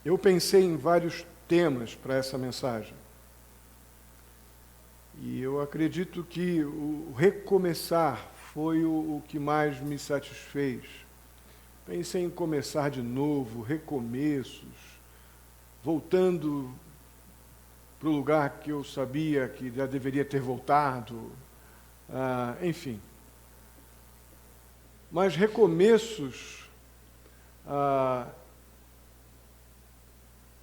Eu pensei em vários temas para essa mensagem. E eu acredito que o recomeçar foi o que mais me satisfez. Pensei em começar de novo, recomeços, voltando para o lugar que eu sabia que já deveria ter voltado, enfim. Mas recomeços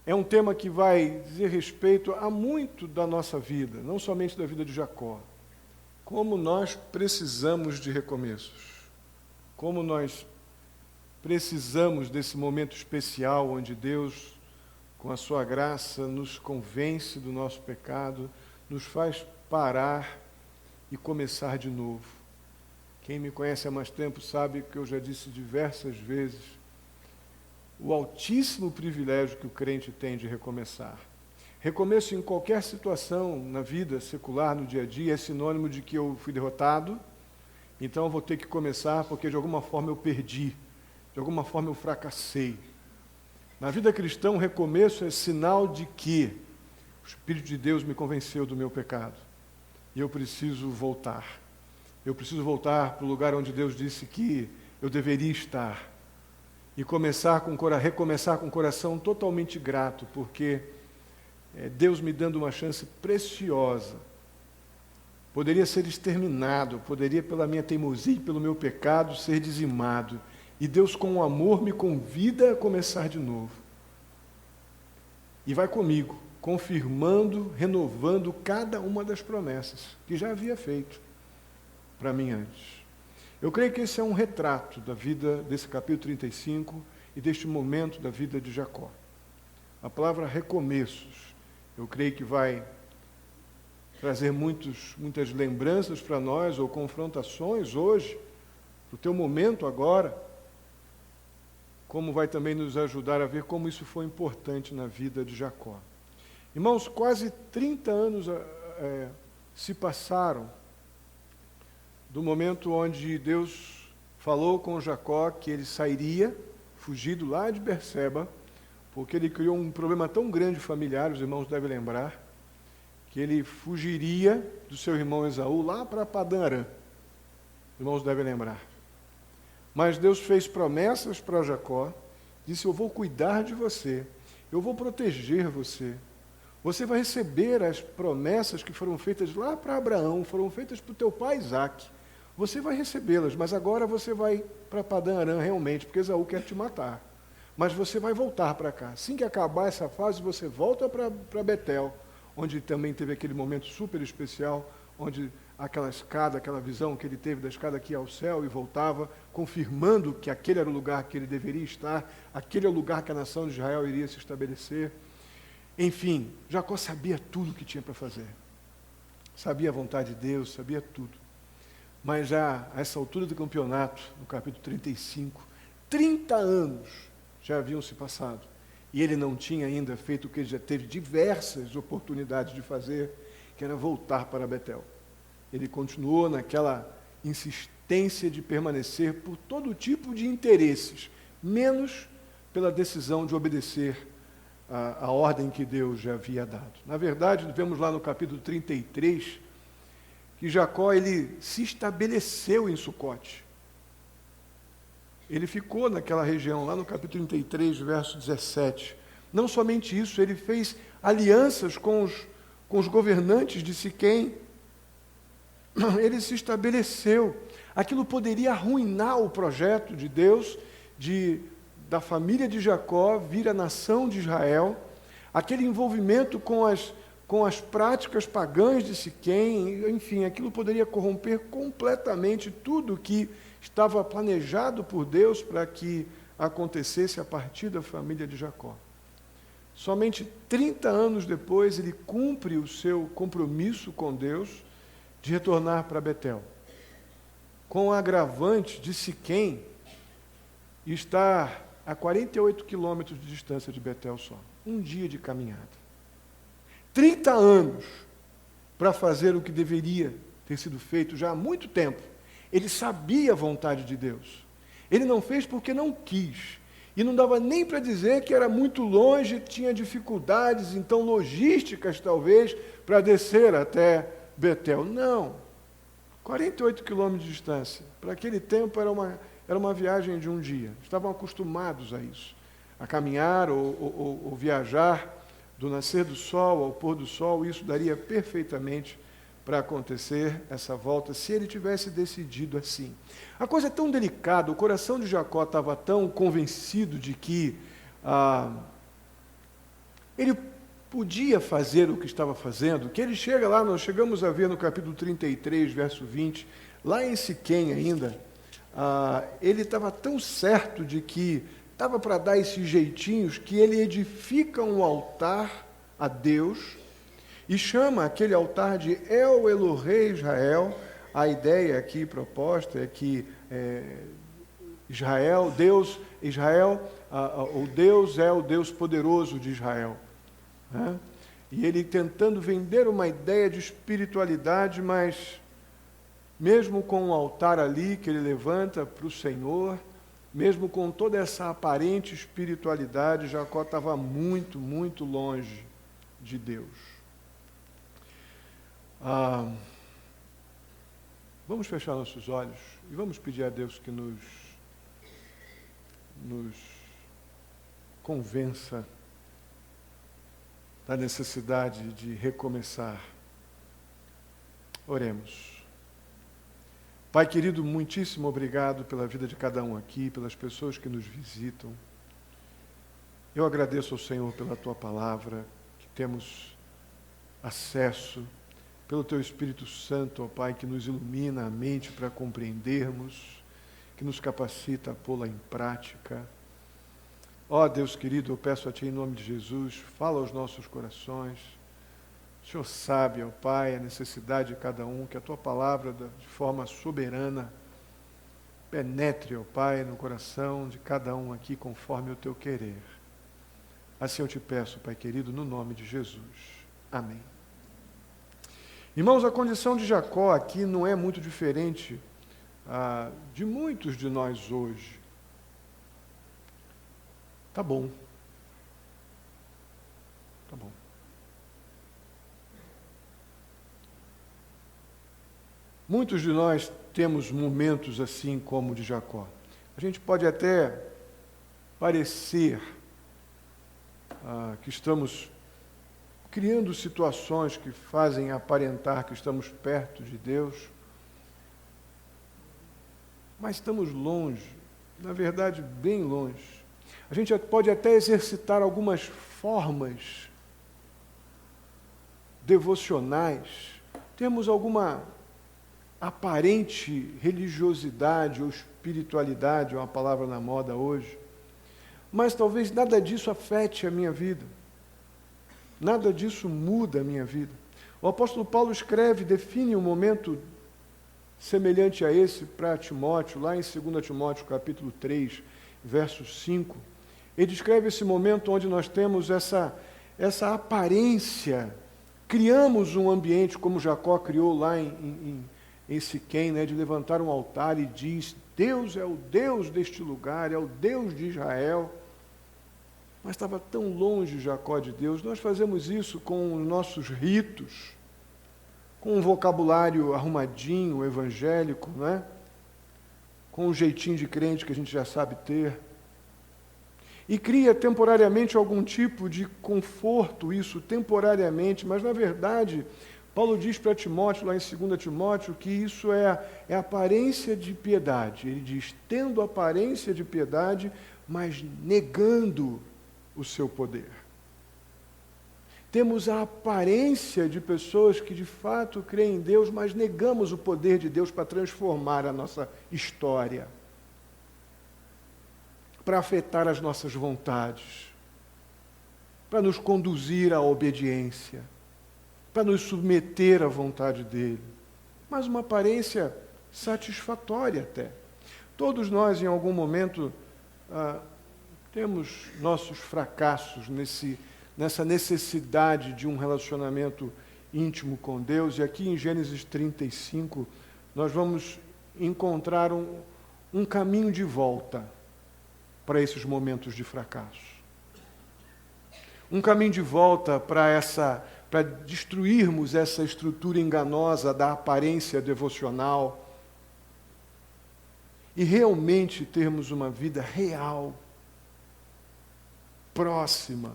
é um tema que vai dizer respeito a muito da nossa vida, não somente da vida de Jacó. Como nós precisamos de recomeços. Como nós precisamos desse momento especial onde Deus, com a sua graça, nos convence do nosso pecado, nos faz parar e começar de novo. Quem me conhece há mais tempo sabe que eu já disse diversas vezes o altíssimo privilégio que o crente tem de recomeçar. Recomeço em qualquer situação na vida secular, no dia a dia, é sinônimo de que eu fui derrotado, então eu vou ter que começar porque de alguma forma eu perdi, de alguma forma eu fracassei. Na vida cristã, o recomeço é sinal de que o Espírito de Deus me convenceu do meu pecado e eu preciso voltar. Eu preciso voltar para o lugar onde Deus disse que eu deveria estar e recomeçar com o coração totalmente grato, porque Deus me dando uma chance preciosa. Poderia ser exterminado, poderia pela minha teimosia e pelo meu pecado ser dizimado. E Deus com amor me convida a começar de novo. E vai comigo, confirmando, renovando cada uma das promessas que já havia feito para mim antes. Eu creio que esse é um retrato da vida desse capítulo 35 e deste momento da vida de Jacó. A palavra recomeços, eu creio que vai trazer muitas lembranças para nós, ou confrontações hoje, para o teu momento agora, como vai também nos ajudar a ver como isso foi importante na vida de Jacó. Irmãos, quase 30 anos se passaram do momento onde Deus falou com Jacó que ele sairia, fugido lá de Berseba, porque ele criou um problema tão grande familiar, os irmãos devem lembrar, que ele fugiria do seu irmão Esaú lá para Padã Arã. Os irmãos devem lembrar. Mas Deus fez promessas para Jacó, disse: eu vou cuidar de você, eu vou proteger você. Você vai receber as promessas que foram feitas lá para Abraão, foram feitas para o teu pai Isaque. Você vai recebê-las, mas agora você vai para Padã Arã realmente, porque Esaú quer te matar. Mas você vai voltar para cá. Assim que acabar essa fase, você volta para Betel, onde também teve aquele momento super especial, onde aquela escada, aquela visão que ele teve da escada aqui ao céu e voltava, confirmando que aquele era o lugar que ele deveria estar, aquele é o lugar que a nação de Israel iria se estabelecer. Enfim, Jacó sabia tudo o que tinha para fazer. Sabia a vontade de Deus, sabia tudo. Mas já a essa altura do campeonato, no capítulo 35, 30 anos já haviam se passado. E ele não tinha ainda feito o que ele já teve diversas oportunidades de fazer, que era voltar para Betel. Ele continuou naquela insistência de permanecer por todo tipo de interesses, menos pela decisão de obedecer a ordem que Deus já havia dado. Na verdade, vemos lá no capítulo 33, que Jacó ele se estabeleceu em Sucote. Ele ficou naquela região, lá no capítulo 33, verso 17. Não somente isso, ele fez alianças com os governantes de Siquém. Ele se estabeleceu. Aquilo poderia arruinar o projeto de Deus, da família de Jacó vir a nação de Israel. Aquele envolvimento com as práticas pagãs de Siquém, enfim, aquilo poderia corromper completamente tudo que estava planejado por Deus para que acontecesse a partir da família de Jacó. Somente 30 anos depois, ele cumpre o seu compromisso com Deus de retornar para Betel, com o agravante de Siquém estar a 48 quilômetros de distância de Betel só. Um dia de caminhada. 30 anos para fazer o que deveria ter sido feito já há muito tempo. Ele sabia a vontade de Deus. Ele não fez porque não quis. E não dava nem para dizer que era muito longe, tinha dificuldades, então, logísticas, talvez, para descer até Betel. Não. 48 quilômetros de distância. Para aquele tempo, era uma viagem de um dia. Estavam acostumados a isso. A caminhar ou viajar do nascer do sol ao pôr do sol, isso daria perfeitamente para acontecer essa volta, se ele tivesse decidido assim. A coisa é tão delicada, o coração de Jacó estava tão convencido de que ele podia fazer o que estava fazendo, que ele chega lá, nós chegamos a ver no capítulo 33, verso 20, lá em Siquém ainda, ele estava tão certo de que estava para dar esses jeitinhos, que ele edifica um altar a Deus, e chama aquele altar de El Elohei Israel. A ideia aqui proposta é que Israel, o Deus é o Deus poderoso de Israel. Né? E ele tentando vender uma ideia de espiritualidade, mas mesmo com o altar ali que ele levanta para o Senhor, mesmo com toda essa aparente espiritualidade, Jacó estava muito, muito longe de Deus. Vamos fechar nossos olhos e vamos pedir a Deus que nos convença da necessidade de recomeçar. Oremos. Pai querido, muitíssimo obrigado pela vida de cada um aqui, pelas pessoas que nos visitam. Eu agradeço ao Senhor pela Tua palavra, que temos acesso, pelo Teu Espírito Santo, ó Pai, que nos ilumina a mente para compreendermos, que nos capacita a pô-la em prática. Ó Deus querido, eu peço a Ti em nome de Jesus, fala aos nossos corações. O Senhor sabe, ó Pai, a necessidade de cada um, que a Tua palavra, de forma soberana, penetre, ó Pai, no coração de cada um aqui, conforme o Teu querer. Assim eu te peço, Pai querido, no nome de Jesus. Amém. Irmãos, a condição de Jacó aqui não é muito diferente de muitos de nós hoje. Tá bom. Tá bom. Muitos de nós temos momentos assim como o de Jacó. A gente pode até parecer que estamos criando situações que fazem aparentar que estamos perto de Deus, mas estamos longe, na verdade, bem longe. A gente pode até exercitar algumas formas devocionais, temos alguma aparente religiosidade ou espiritualidade, é uma palavra na moda hoje, mas talvez nada disso afete a minha vida. Nada disso muda a minha vida. O apóstolo Paulo escreve, define um momento semelhante a esse para Timóteo, lá em 2 Timóteo capítulo 3, verso 5. Ele descreve esse momento onde nós temos essa aparência, criamos um ambiente como Jacó criou lá em Siquém, né, de levantar um altar e diz, Deus é o Deus deste lugar, é o Deus de Israel. Mas estava tão longe Jacó de Deus. Nós fazemos isso com os nossos ritos, com um vocabulário arrumadinho, evangélico, não é? Com um jeitinho de crente que a gente já sabe ter. E cria temporariamente algum tipo de conforto, isso temporariamente, mas na verdade, Paulo diz para Timóteo, lá em 2 Timóteo, que isso é aparência de piedade. Ele diz, tendo aparência de piedade, mas negando o seu poder. Temos a aparência de pessoas que de fato creem em Deus, mas negamos o poder de Deus para transformar a nossa história, para afetar as nossas vontades, para nos conduzir à obediência, para nos submeter à vontade dele. Mas uma aparência satisfatória até. Todos nós, em algum momento, temos nossos fracassos nessa necessidade de um relacionamento íntimo com Deus. E aqui em Gênesis 35, nós vamos encontrar um caminho de volta. para esses momentos de fracasso. Um caminho de volta para destruirmos essa estrutura enganosa da aparência devocional e realmente termos uma vida real, próxima,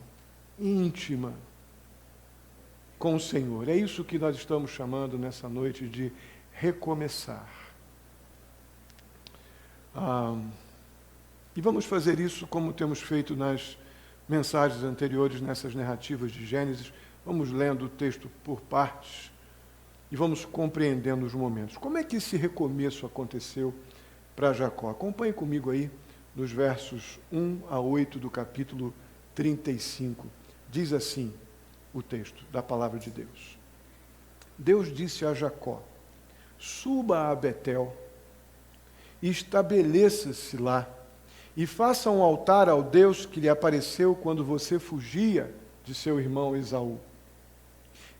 íntima com o Senhor. É isso que nós estamos chamando nessa noite de recomeçar. E vamos fazer isso como temos feito nas mensagens anteriores, nessas narrativas de Gênesis. Vamos lendo o texto por partes e vamos compreendendo os momentos. Como é que esse recomeço aconteceu para Jacó? Acompanhe comigo aí nos versos 1 a 8 do capítulo 35. Diz assim o texto da palavra de Deus. Deus disse a Jacó: suba a Betel e estabeleça-se lá, e faça um altar ao Deus que lhe apareceu quando você fugia de seu irmão Esaú.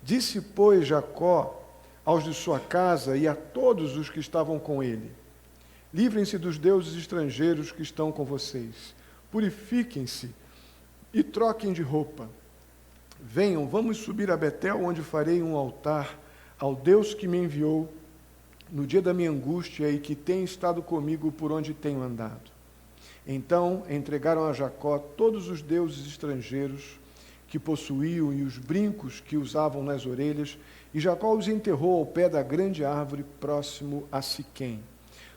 Disse, pois, Jacó aos de sua casa e a todos os que estavam com ele: livrem-se dos deuses estrangeiros que estão com vocês, purifiquem-se e troquem de roupa. Venham, vamos subir a Betel, onde farei um altar ao Deus que me enviou no dia da minha angústia e que tem estado comigo por onde tenho andado. Então entregaram a Jacó todos os deuses estrangeiros que possuíam e os brincos que usavam nas orelhas, e Jacó os enterrou ao pé da grande árvore próximo a Siquém.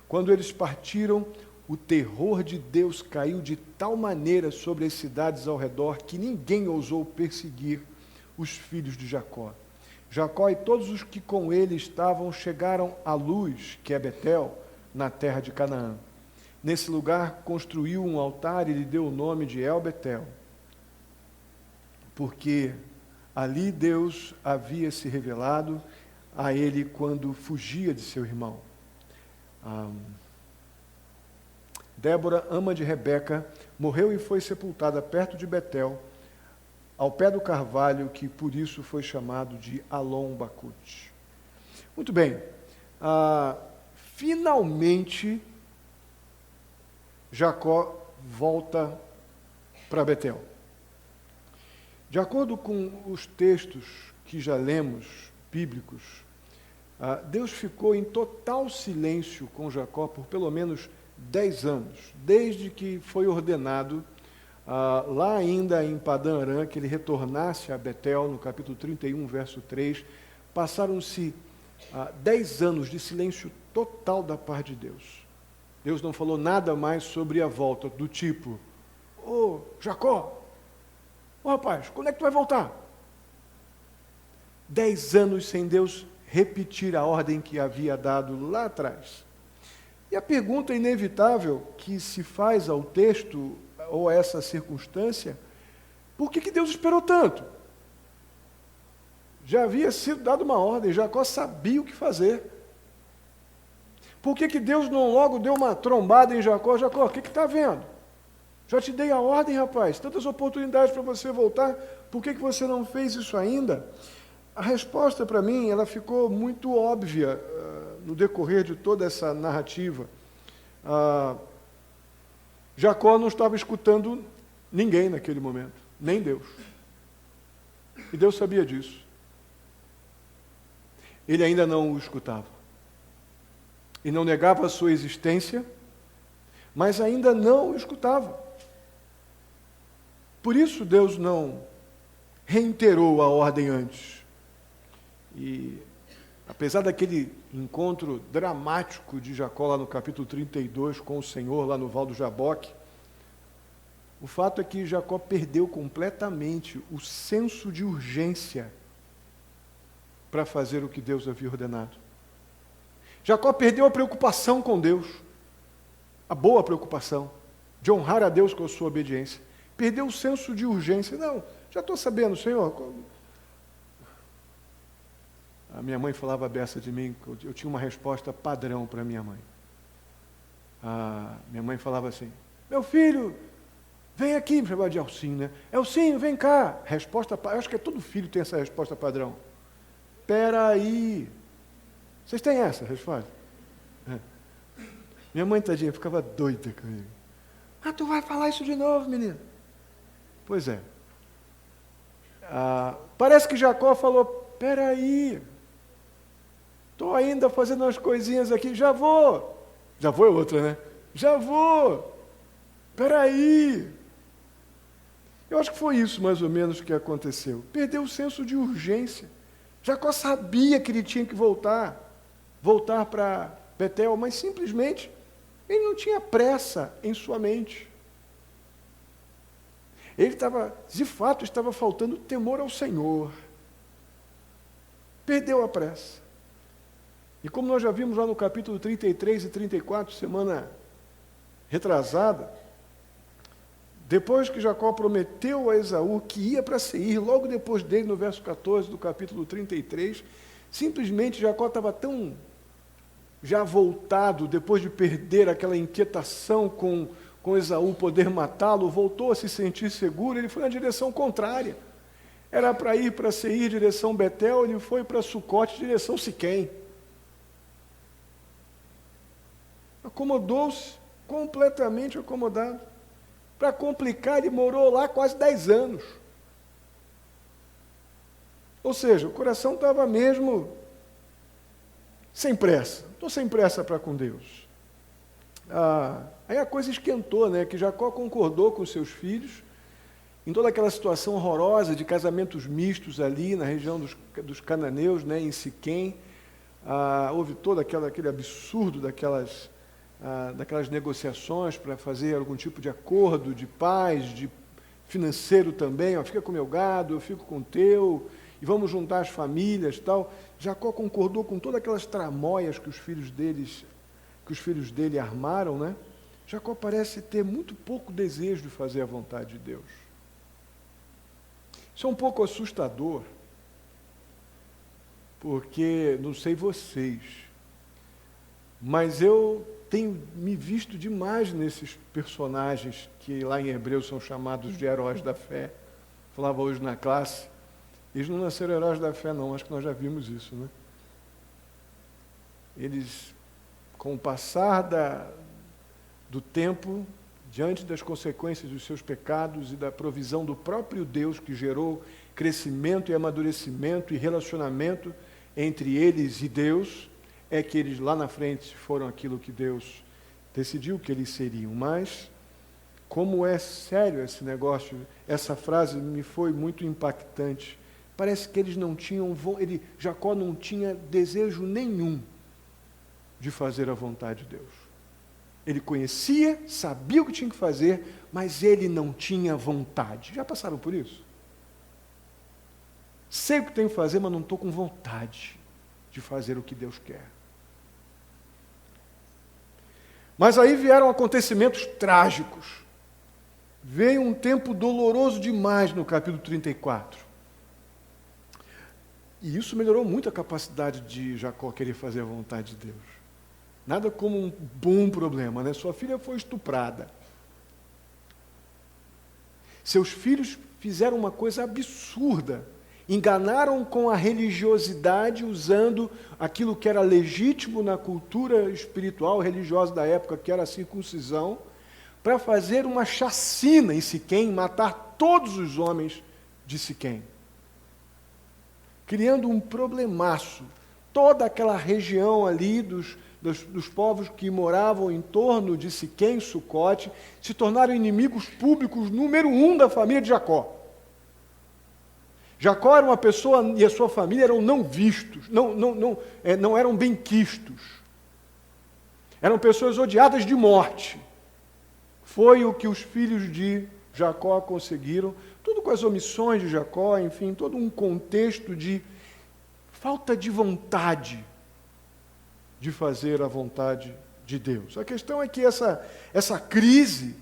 Quando eles partiram, o terror de Deus caiu de tal maneira sobre as cidades ao redor que ninguém ousou perseguir os filhos de Jacó. Jacó e todos os que com ele estavam chegaram à Luz, que é Betel, na terra de Canaã. Nesse lugar construiu um altar e lhe deu o nome de El-Betel, porque ali Deus havia se revelado a ele quando fugia de seu irmão. Débora, ama de Rebeca, morreu e foi sepultada perto de Betel, ao pé do carvalho, que por isso foi chamado de Alon-Bacute. Muito bem, finalmente Jacó volta para Betel. De acordo com os textos que já lemos, bíblicos, Deus ficou em total silêncio com Jacó por pelo menos 10 anos, desde que foi ordenado, lá ainda em Padã Arã, que ele retornasse a Betel, no capítulo 31, verso 3. Passaram-se 10 anos de silêncio total da parte de Deus. Deus não falou nada mais sobre a volta, do tipo: ô Jacó, ô rapaz, quando é que tu vai voltar? 10 anos sem Deus repetir a ordem que havia dado lá atrás. E a pergunta inevitável que se faz ao texto, ou a essa circunstância: por que Deus esperou tanto? Já havia sido dada uma ordem, Jacó sabia o que fazer. Por que Deus não logo deu uma trombada em Jacó? Jacó, o que está vendo? Já te dei a ordem, rapaz, tantas oportunidades para você voltar, por que você não fez isso ainda? A resposta para mim, ela ficou muito óbvia no decorrer de toda essa narrativa. Jacó não estava escutando ninguém naquele momento, nem Deus. E Deus sabia disso. Ele ainda não o escutava. E não negava a sua existência, mas ainda não o escutava. Por isso Deus não reiterou a ordem antes. E apesar daquele encontro dramático de Jacó lá no capítulo 32 com o Senhor, lá no Val do Jaboque, o fato é que Jacó perdeu completamente o senso de urgência para fazer o que Deus havia ordenado. Jacó perdeu a preocupação com Deus, a boa preocupação, de honrar a Deus com a sua obediência. Perdeu o senso de urgência. Não, já estou sabendo, Senhor. A minha mãe falava a beça de mim, eu tinha uma resposta padrão para minha mãe. Minha mãe falava assim: meu filho, vem aqui, me chamava de Elcinho, né? Elcinho, vem cá. Resposta, eu acho que todo filho tem essa resposta padrão. Espera aí. Vocês têm essa resposta? Minha mãe, tadinha, ficava doida comigo. Ah, tu vai falar isso de novo, menino? Pois é. Parece que Jacó falou, peraí, estou ainda fazendo umas coisinhas aqui, já vou. Já vou é outra, né? Já vou. Peraí. Eu acho que foi isso mais ou menos que aconteceu. Perdeu o senso de urgência. Jacó sabia que ele tinha que voltar para Betel, mas simplesmente ele não tinha pressa em sua mente. Ele de fato, estava faltando temor ao Senhor. Perdeu a pressa. E como nós já vimos lá no capítulo 33 e 34, semana retrasada, depois que Jacó prometeu a Esaú que ia para Seir, logo depois dele, no verso 14 do capítulo 33, simplesmente Jacó estava tão já voltado, depois de perder aquela inquietação com Esaú poder matá-lo, voltou a se sentir seguro, ele foi na direção contrária. Era para ir para Seir, direção Betel, ele foi para Sucote, direção Siquém. Acomodou-se, completamente acomodado. Para complicar, ele morou lá quase 10 anos. Ou seja, o coração estava mesmo sem pressa. Estou sem pressa para com Deus. Aí a coisa esquentou, né? Que Jacó concordou com seus filhos, em toda aquela situação horrorosa de casamentos mistos ali na região dos cananeus, né? Em Siquém. Houve todo aquele absurdo daquelas negociações para fazer algum tipo de acordo de paz, de financeiro também, fica com o meu gado, eu fico com o teu, e vamos juntar as famílias, tal. Jacó concordou com todas aquelas tramóias que os filhos dele armaram, né? Jacó parece ter muito pouco desejo de fazer a vontade de Deus. Isso é um pouco assustador, porque, não sei vocês, mas eu tenho me visto demais nesses personagens que lá em Hebreus são chamados de heróis da fé. Falava hoje na classe, eles não nasceram heróis da fé não, acho que nós já vimos isso, né? Eles, com o passar do tempo, diante das consequências dos seus pecados e da provisão do próprio Deus que gerou crescimento e amadurecimento e relacionamento entre eles e Deus, é que eles lá na frente foram aquilo que Deus decidiu que eles seriam. Mas, como é sério esse negócio, essa frase me foi muito impactante. Parece que eles não tinham, Jacó não tinha desejo nenhum de fazer a vontade de Deus. Ele conhecia, sabia o que tinha que fazer, mas ele não tinha vontade. Já passaram por isso? Sei o que tenho que fazer, mas não estou com vontade de fazer o que Deus quer. Mas aí vieram acontecimentos trágicos. Veio um tempo doloroso demais no capítulo 34. E isso melhorou muito a capacidade de Jacó querer fazer a vontade de Deus. Nada como um bom problema, né? Sua filha foi estuprada. Seus filhos fizeram uma coisa absurda. Enganaram com a religiosidade, usando aquilo que era legítimo na cultura espiritual religiosa da época, que era a circuncisão, para fazer uma chacina em Siquém, matar todos os homens de Siquém, criando um problemaço. Toda aquela região ali dos povos que moravam em torno de Siquém, Sucote, se tornaram inimigos públicos número 1 da família de Jacó. Jacó era uma pessoa e a sua família eram não vistos, não eram benquistos. Eram pessoas odiadas de morte. Foi o que os filhos de Jacó conseguiram, tudo com as omissões de Jacó, enfim, todo um contexto de falta de vontade de fazer a vontade de Deus. A questão é que essa crise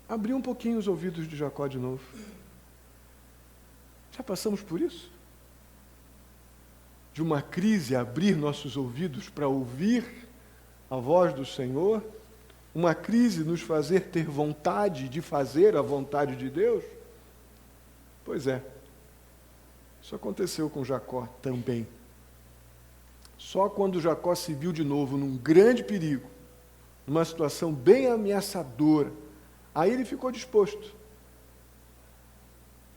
abriu um pouquinho os ouvidos de Jacó de novo. Já passamos por isso? De uma crise abrir nossos ouvidos para ouvir a voz do Senhor? Uma crise nos fazer ter vontade de fazer a vontade de Deus? Pois é. Isso aconteceu com Jacó também. Só quando Jacó se viu de novo num grande perigo, numa situação bem ameaçadora. Aí ele ficou disposto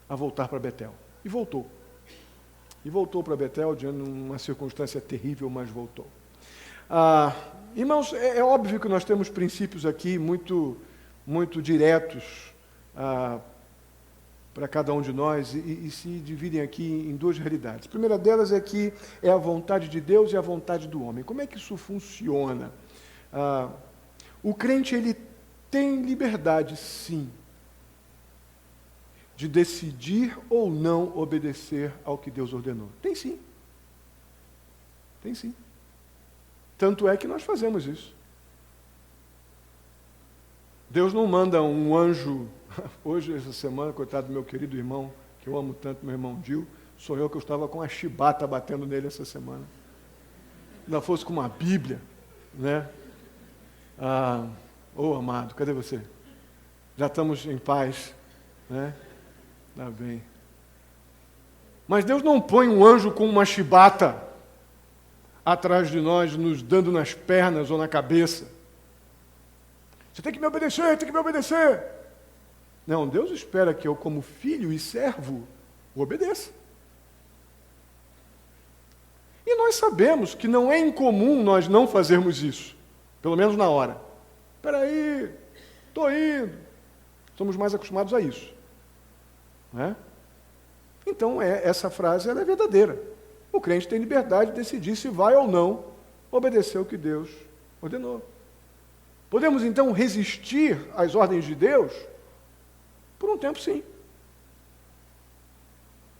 a voltar para Betel. E voltou. E voltou para Betel, diante de uma circunstância terrível, mas voltou. Irmãos, é óbvio que nós temos princípios aqui muito diretos para cada um de nós e se dividem aqui em duas realidades. A primeira delas é que é a vontade de Deus e a vontade do homem. Como é que isso funciona? O crente, ele tem liberdade, sim, de decidir ou não obedecer ao que Deus ordenou. Tem sim. Tem sim. Tanto é que nós fazemos isso. Deus não manda um anjo. Hoje, essa semana, coitado do meu querido irmão, que eu amo tanto, meu irmão Gil, sonhou que eu estava com a chibata batendo nele essa semana. Ainda fosse com uma Bíblia, né? Amado, cadê você? Já estamos em paz, né? Tá bem. Mas Deus não põe um anjo com uma chibata atrás de nós, nos dando nas pernas ou na cabeça. Você tem que me obedecer, tem que me obedecer. Não, Deus espera que eu, como filho e servo, o obedeça. E nós sabemos que não é incomum nós não fazermos isso, pelo menos na hora. Espera aí, estou indo. Somos mais acostumados a isso. Não é? Então, essa frase ela é verdadeira. O crente tem liberdade de decidir se vai ou não obedecer o que Deus ordenou. Podemos, então, resistir às ordens de Deus? Por um tempo, sim.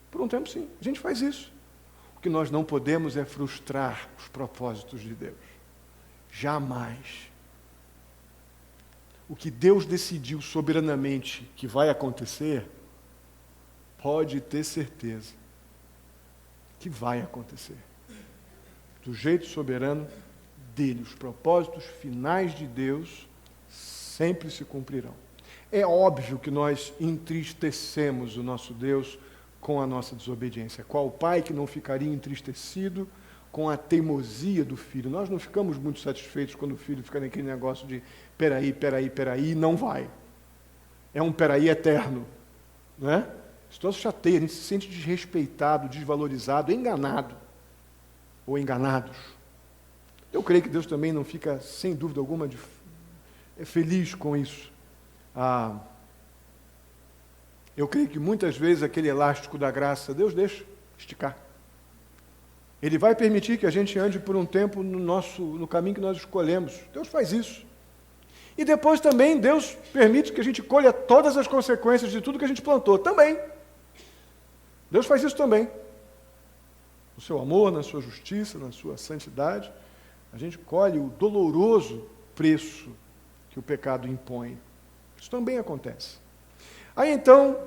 Por um tempo, sim. A gente faz isso. O que nós não podemos é frustrar os propósitos de Deus. Jamais. O que Deus decidiu soberanamente que vai acontecer, pode ter certeza que vai acontecer. Do jeito soberano dele. Os propósitos finais de Deus sempre se cumprirão. É óbvio que nós entristecemos o nosso Deus com a nossa desobediência. Qual pai que não ficaria entristecido com a teimosia do filho? Nós não ficamos muito satisfeitos quando o filho fica naquele negócio de peraí, e não vai. É um peraí eterno. Não é? Isso nos chateia, a gente se sente desrespeitado, desvalorizado, enganado. Ou enganados. Eu creio que Deus também não fica, sem dúvida alguma, feliz com isso. Eu creio que muitas vezes aquele elástico da graça, Deus deixa esticar. Ele vai permitir que a gente ande por um tempo no caminho que nós escolhemos. Deus faz isso. E depois também Deus permite que a gente colha todas as consequências de tudo que a gente plantou. Também. Deus faz isso também. No seu amor, na sua justiça, na sua santidade, a gente colhe o doloroso preço que o pecado impõe. Isso também acontece. Aí então,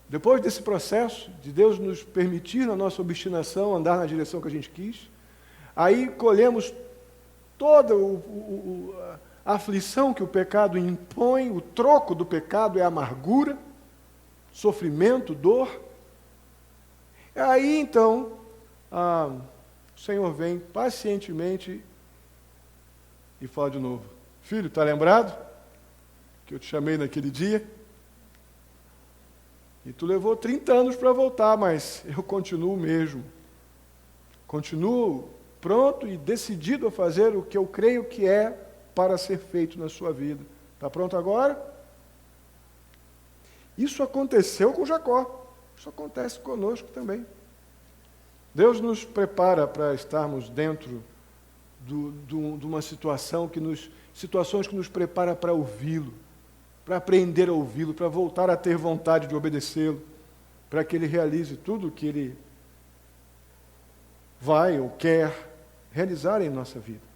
depois desse processo de Deus nos permitir, na nossa obstinação, andar na direção que a gente quis, aí colhemos toda a aflição que o pecado impõe, o troco do pecado é amargura, sofrimento, dor. Aí então, o Senhor vem pacientemente e fala de novo: filho, está lembrado que eu te chamei naquele dia? E tu levou 30 anos para voltar, mas eu continuo mesmo. Continuo pronto e decidido a fazer o que eu creio que é para ser feito na sua vida. Está pronto agora? Isso aconteceu com Jacó. Isso acontece conosco também. Deus nos prepara para estarmos dentro de uma situações que nos prepara para ouvi-lo, para aprender a ouvi-lo, para voltar a ter vontade de obedecê-lo, para que ele realize tudo o que ele vai ou quer realizar em nossa vida.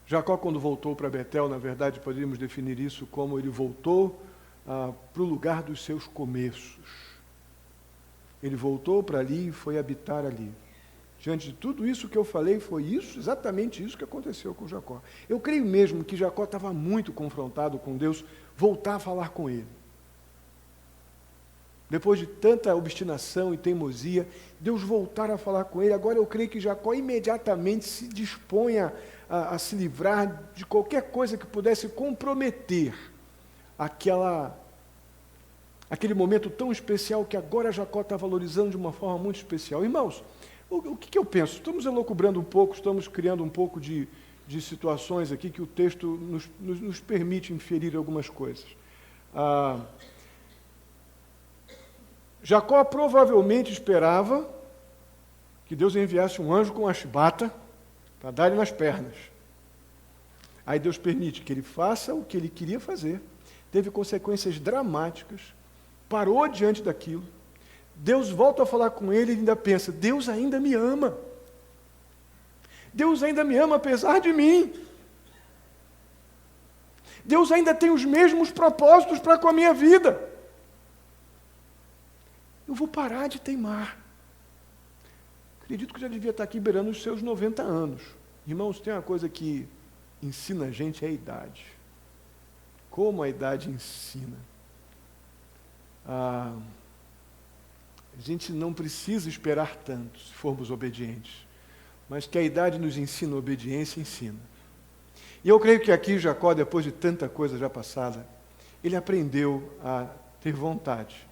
Jacó, quando voltou para Betel, na verdade, poderíamos definir isso como ele voltou para o lugar dos seus começos. Ele voltou para ali e foi habitar ali. Diante de tudo isso que eu falei, foi isso, exatamente isso que aconteceu com Jacó. Eu creio mesmo que Jacó estava muito confrontado com Deus, voltar a falar com ele. depois de tanta obstinação e teimosia, Deus voltar a falar com ele. Agora eu creio que Jacó imediatamente se dispõe a se livrar de qualquer coisa que pudesse comprometer aquele momento tão especial que agora Jacó está valorizando de uma forma muito especial. Irmãos, o que eu penso? Estamos elucubrando um pouco, estamos criando um pouco de situações aqui que o texto nos permite inferir algumas coisas. Jacó provavelmente esperava que Deus enviasse um anjo com uma chibata para dar-lhe nas pernas. Aí Deus permite que ele faça o que ele queria fazer, teve consequências dramáticas, parou diante daquilo. Deus volta a falar com ele e ainda pensa, Deus ainda me ama. Deus ainda me ama apesar de mim. Deus ainda tem os mesmos propósitos para com a minha vida. Eu vou parar de teimar. Acredito que já devia estar aqui beirando os seus 90 anos. Irmãos, tem uma coisa que ensina a gente, é a idade. Como a idade ensina. A gente não precisa esperar tanto, se formos obedientes. Mas que a idade nos ensina, a obediência ensina. E eu creio que aqui Jacó, depois de tanta coisa já passada, ele aprendeu a ter vontade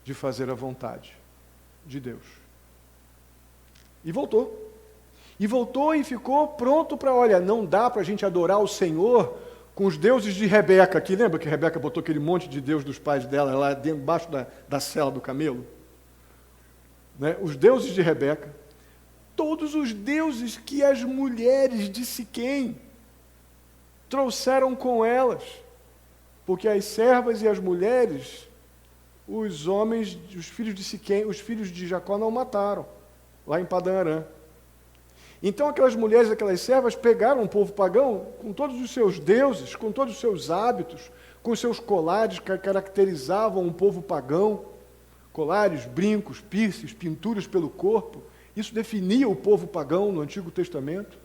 de fazer a vontade de Deus. E voltou. E voltou e ficou pronto para, olha, não dá para a gente adorar o Senhor com os deuses de Rebeca aqui. Lembra que Rebeca botou aquele monte de deus dos pais dela lá debaixo da sela do camelo? Né? Os deuses de Rebeca. Todos os deuses que as mulheres de Siquém trouxeram com elas. Porque as servas e as mulheres, os homens, os filhos de Siquém, os filhos de Jacó não mataram, lá em Padã Arã. Então aquelas mulheres, aquelas servas, pegaram o povo pagão com todos os seus deuses, com todos os seus hábitos, com os seus colares que caracterizavam um povo pagão, colares, brincos, piercings, pinturas pelo corpo. Isso definia o povo pagão no Antigo Testamento.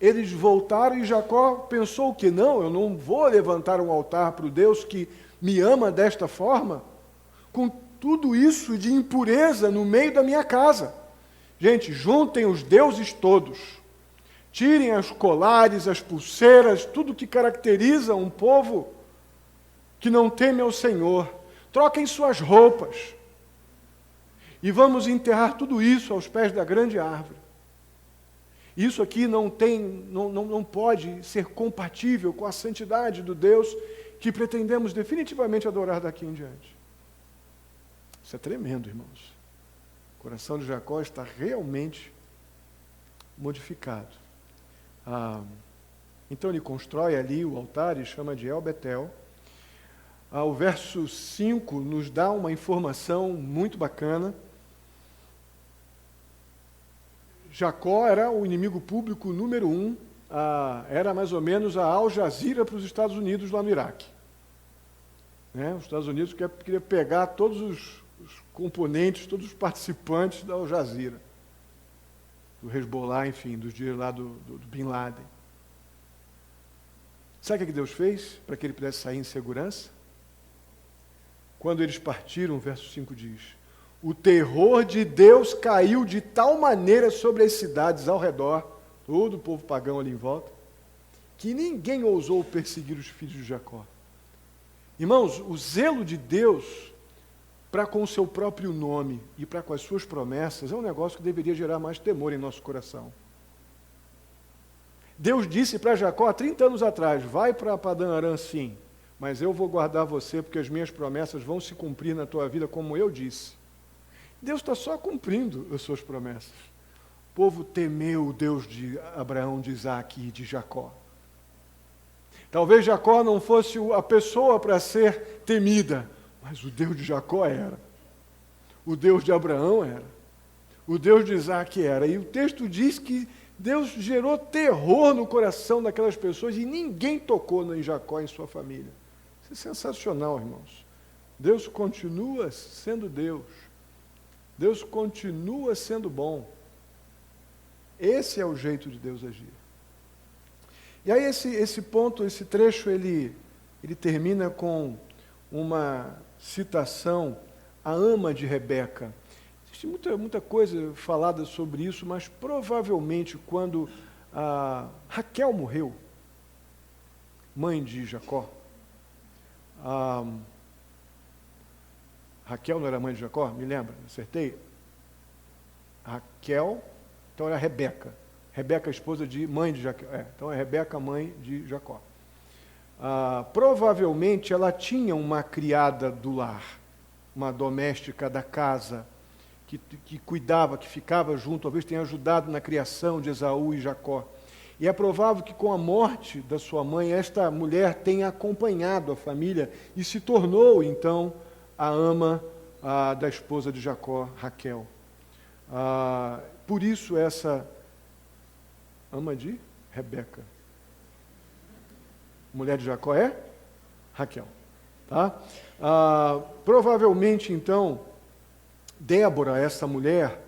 Eles voltaram e Jacó pensou que não, eu não vou levantar um altar para o Deus que me ama desta forma, com tudo isso de impureza no meio da minha casa. Gente, juntem os deuses todos, tirem os colares, as pulseiras, tudo que caracteriza um povo que não teme ao Senhor, troquem suas roupas, e vamos enterrar tudo isso aos pés da grande árvore. Isso aqui não pode ser compatível com a santidade do Deus que pretendemos definitivamente adorar daqui em diante. Isso é tremendo, irmãos. O coração de Jacó está realmente modificado. Então ele constrói ali o altar e chama de El Betel. O verso 5 nos dá uma informação muito bacana. Jacó era o inimigo público número 1, era mais ou menos a Al Jazeera para os Estados Unidos lá no Iraque. Os Estados Unidos queria pegar todos os componentes, todos os participantes da Al Jazeera, do Hezbollah, enfim, dos dias lá do Bin Laden. Sabe o que Deus fez para que ele pudesse sair em segurança? Quando eles partiram, o verso 5 diz, o terror de Deus caiu de tal maneira sobre as cidades ao redor, todo o povo pagão ali em volta, que ninguém ousou perseguir os filhos de Jacó. Irmãos, o zelo de Deus para com o seu próprio nome e para com as suas promessas é um negócio que deveria gerar mais temor em nosso coração. Deus disse para Jacó há 30 anos atrás, vai para Padã Arã sim, mas eu vou guardar você porque as minhas promessas vão se cumprir na tua vida como eu disse. Deus está só cumprindo as suas promessas. O povo temeu o Deus de Abraão, de Isaac e de Jacó. Talvez Jacó não fosse a pessoa para ser temida, mas o Deus de Jacó era. O Deus de Abraão era. O Deus de Isaac era. E o texto diz que Deus gerou terror no coração daquelas pessoas e ninguém tocou em Jacó e em sua família. Isso é sensacional, irmãos. Deus continua sendo Deus. Deus continua sendo bom. Esse é o jeito de Deus agir. E aí esse ponto, esse trecho, ele termina com uma citação à ama de Rebeca. Existe muita coisa falada sobre isso, mas provavelmente quando Raquel morreu, mãe de Jacó, Raquel não era mãe de Jacó? Me lembra? Acertei? Raquel, então era Rebeca. Rebeca, esposa de mãe de Jacó. Então é Rebeca, mãe de Jacó. Provavelmente ela tinha uma criada do lar, uma doméstica da casa, que cuidava, que ficava junto, talvez tenha ajudado na criação de Esaú e Jacó. E é provável que com a morte da sua mãe, esta mulher tenha acompanhado a família e se tornou, então, a ama da esposa de Jacó, Raquel. Por isso essa ama de Rebeca. Mulher de Jacó é Raquel. Tá? Provavelmente, então, Débora, essa mulher,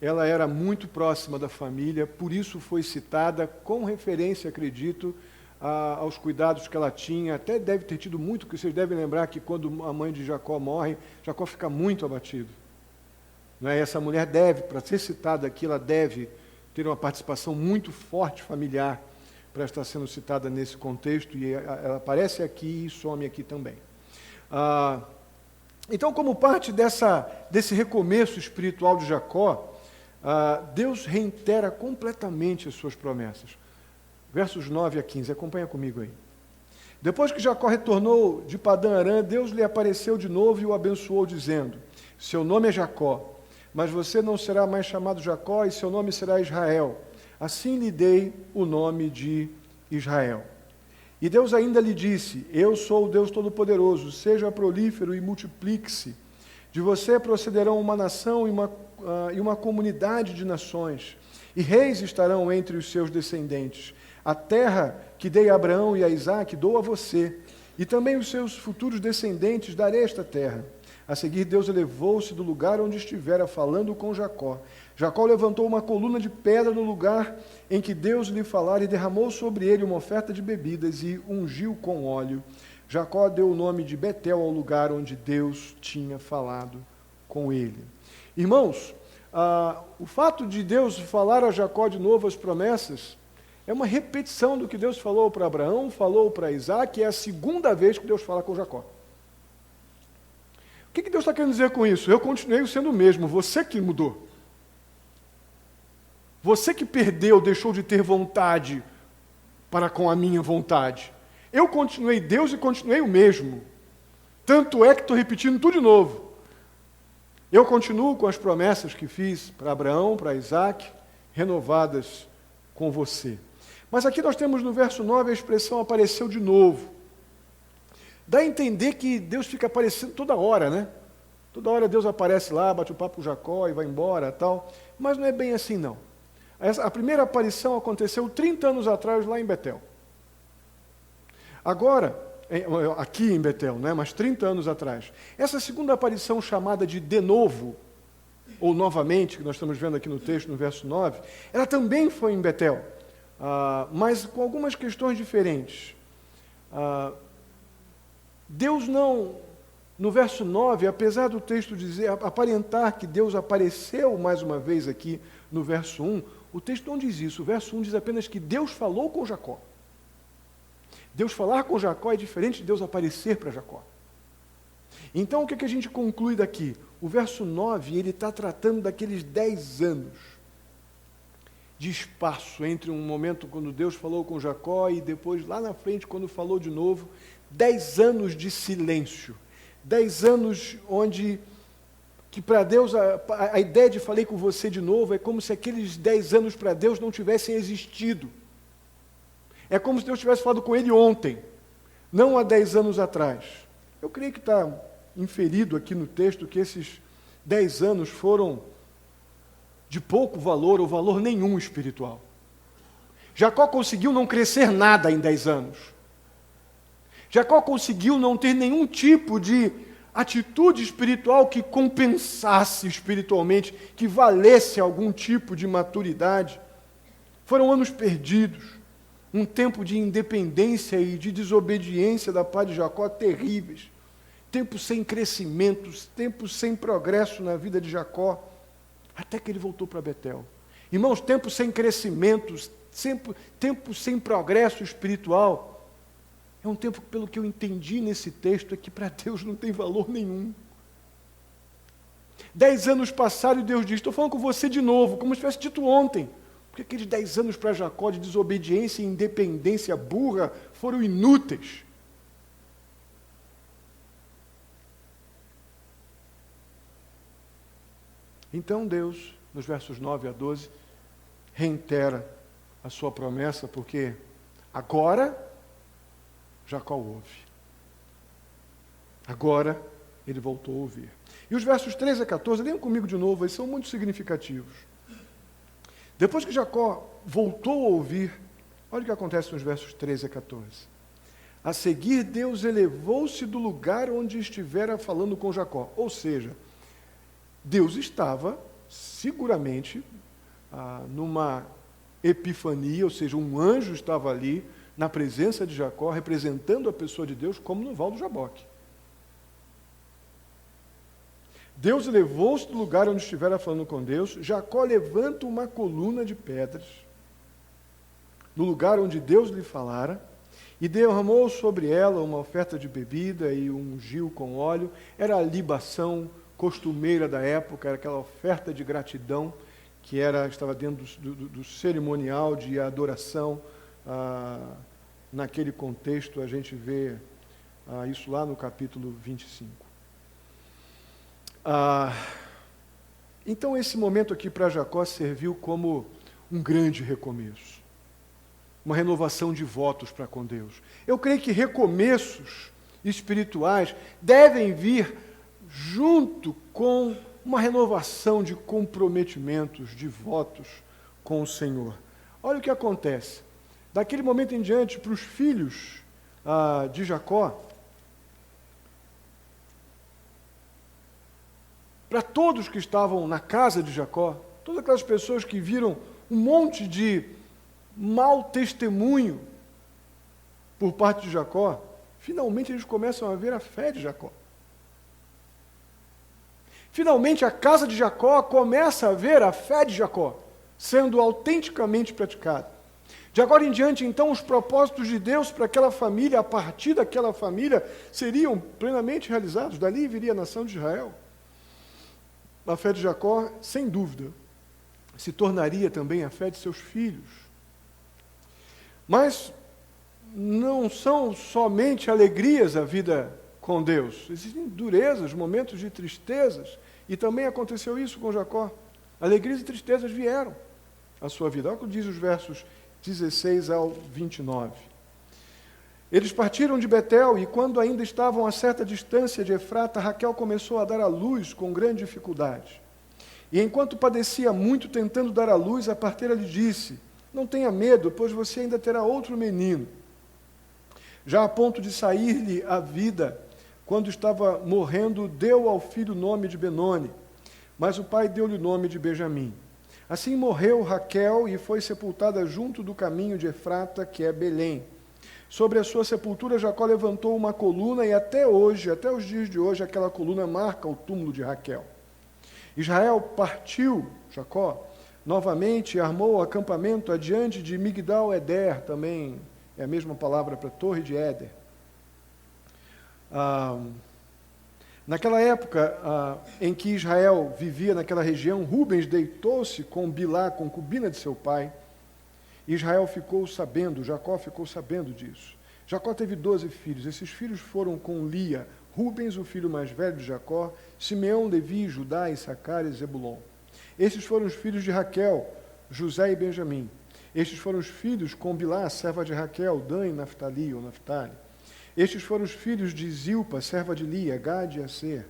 ela era muito próxima da família, por isso foi citada com referência, acredito, aos cuidados que ela tinha. Até deve ter tido muito, porque vocês devem lembrar que quando a mãe de Jacó morre, Jacó fica muito abatido. Não é? Essa mulher deve, para ser citada aqui, ela deve ter uma participação muito forte familiar para estar sendo citada nesse contexto, e ela aparece aqui e some aqui também. Então, como parte desse recomeço espiritual de Jacó, Deus reitera completamente as suas promessas. Versos 9 a 15, acompanha comigo aí. Depois que Jacó retornou de Padã Arã, Deus lhe apareceu de novo e o abençoou, dizendo: seu nome é Jacó, mas você não será mais chamado Jacó, e seu nome será Israel. Assim lhe dei o nome de Israel. E Deus ainda lhe disse: eu sou o Deus Todo-Poderoso, seja prolífero e multiplique-se. De você procederão uma nação e uma comunidade de nações, e reis estarão entre os seus descendentes. A terra que dei a Abraão e a Isaque dou a você, e também os seus futuros descendentes darei esta terra. A seguir, Deus elevou-se do lugar onde estivera falando com Jacó. Jacó levantou uma coluna de pedra no lugar em que Deus lhe falara e derramou sobre ele uma oferta de bebidas e ungiu com óleo. Jacó deu o nome de Betel ao lugar onde Deus tinha falado com ele. Irmãos, o fato de Deus falar a Jacó de novo as promessas é uma repetição do que Deus falou para Abraão, falou para Isaque, é a segunda vez que Deus fala com Jacó. O que Deus está querendo dizer com isso? Eu continuei sendo o mesmo, você que mudou. Você que perdeu, deixou de ter vontade para com a minha vontade. Eu continuei Deus e continuei o mesmo. Tanto é que estou repetindo tudo de novo. Eu continuo com as promessas que fiz para Abraão, para Isaque, renovadas com você. Mas aqui nós temos no verso 9 a expressão apareceu de novo. Dá a entender que Deus fica aparecendo toda hora, né? Toda hora Deus aparece lá, bate o papo com Jacó e vai embora, tal. Mas não é bem assim, não. A primeira aparição aconteceu 30 anos atrás lá em Betel. Agora, aqui em Betel, né? Mas 30 anos atrás. Essa segunda aparição chamada de novo, ou novamente, que nós estamos vendo aqui no texto, no verso 9, ela também foi em Betel, mas com algumas questões diferentes. Deus não, no verso 9, apesar do texto dizer, aparentar que Deus apareceu mais uma vez aqui no verso 1, o texto não diz isso. O verso 1 diz apenas que Deus falou com Jacó. Deus falar com Jacó é diferente de Deus aparecer para Jacó. Então, o que a gente conclui daqui? O verso 9, ele está tratando daqueles 10 anos de espaço entre um momento quando Deus falou com Jacó e depois, lá na frente, quando falou de novo, 10 anos de silêncio. 10 anos onde, que para Deus, a ideia de falei com você de novo é como se aqueles 10 anos para Deus não tivessem existido. É como se Deus tivesse falado com ele ontem, não há 10 anos atrás. Eu creio que está inferido aqui no texto que esses 10 anos foram de pouco valor ou valor nenhum espiritual. Jacó conseguiu não crescer nada em 10 anos. Jacó conseguiu não ter nenhum tipo de atitude espiritual que compensasse espiritualmente, que valesse algum tipo de maturidade. Foram anos perdidos, um tempo de independência e de desobediência da parte de Jacó terríveis. tempo sem crescimento, tempo sem progresso na vida de Jacó, até que ele voltou para Betel. Irmãos, tempo sem crescimento, tempo sem progresso espiritual, é um tempo, pelo que eu entendi nesse texto, é que para Deus não tem valor nenhum. 10 anos passaram e Deus diz, estou falando com você de novo, como se tivesse dito ontem. Porque aqueles 10 anos para Jacó de desobediência e independência burra foram inúteis. Então Deus, nos versos 9 a 12, reitera a sua promessa, porque agora Jacó ouve. Agora ele voltou a ouvir. E os versos 13 a 14, leiam comigo de novo, eles são muito significativos. Depois que Jacó voltou a ouvir, olha o que acontece nos versos 13 a 14. A seguir, Deus elevou-se do lugar onde estivera falando com Jacó. Ou seja, Deus estava, seguramente, numa epifania, ou seja, um anjo estava ali, na presença de Jacó, representando a pessoa de Deus, como no Val do Jaboque. Deus elevou-se do lugar onde estivera falando com Deus, Jacó levanta uma coluna de pedras, no lugar onde Deus lhe falara, e derramou sobre ela uma oferta de bebida e ungiu com óleo. Era a libação costumeira da época, era aquela oferta de gratidão que estava dentro do cerimonial de adoração. Naquele contexto, a gente vê isso lá no capítulo 25. Então, esse momento aqui para Jacó serviu como um grande recomeço, uma renovação de votos para com Deus. Eu creio que recomeços espirituais devem vir junto com uma renovação de comprometimentos, de votos com o Senhor. Olha o que acontece. Daquele momento em diante, para os filhos de Jacó, para todos que estavam na casa de Jacó, todas aquelas pessoas que viram um monte de mau testemunho por parte de Jacó, finalmente eles começam a ver a fé de Jacó. Finalmente a casa de Jacó começa a ver a fé de Jacó sendo autenticamente praticada. De agora em diante, então, os propósitos de Deus para aquela família, a partir daquela família, seriam plenamente realizados. Dali viria a nação de Israel. A fé de Jacó, sem dúvida, se tornaria também a fé de seus filhos. Mas não são somente alegrias a vida com Deus. Existem durezas, momentos de tristezas, e também aconteceu isso com Jacó. Alegrias e tristezas vieram à sua vida. Olha o que diz os versos 16 ao 29. Eles partiram de Betel, e quando ainda estavam a certa distância de Efrata, Raquel começou a dar à luz com grande dificuldade. E enquanto padecia muito tentando dar à luz, a parteira lhe disse, não tenha medo, pois você ainda terá outro menino. Já a ponto de sair-lhe a vida, quando estava morrendo, deu ao filho o nome de Benoni, mas o pai deu-lhe o nome de Benjamim. Assim morreu Raquel e foi sepultada junto do caminho de Efrata, que é Belém. Sobre a sua sepultura, Jacó levantou uma coluna, e até hoje, até os dias de hoje, aquela coluna marca o túmulo de Raquel. Israel partiu, Jacó, novamente, armou o acampamento adiante de Migdal-Eder, também é a mesma palavra para Torre de Éder. Naquela época em que Israel vivia naquela região, Rubens deitou-se com Bilá, concubina de seu pai. Israel ficou sabendo, Jacó ficou sabendo disso. Jacó teve 12 filhos. Esses filhos foram com Lia, Rubens, o filho mais velho de Jacó, Simeão, Levi, Judá, Issacar e Zebulon. Estes foram os filhos de Raquel, José e Benjamim. Estes foram os filhos com Bilá, serva de Raquel, Dan e Naftali, ou Naftali. Estes foram os filhos de Zilpa, serva de Lia, Gade e Aser.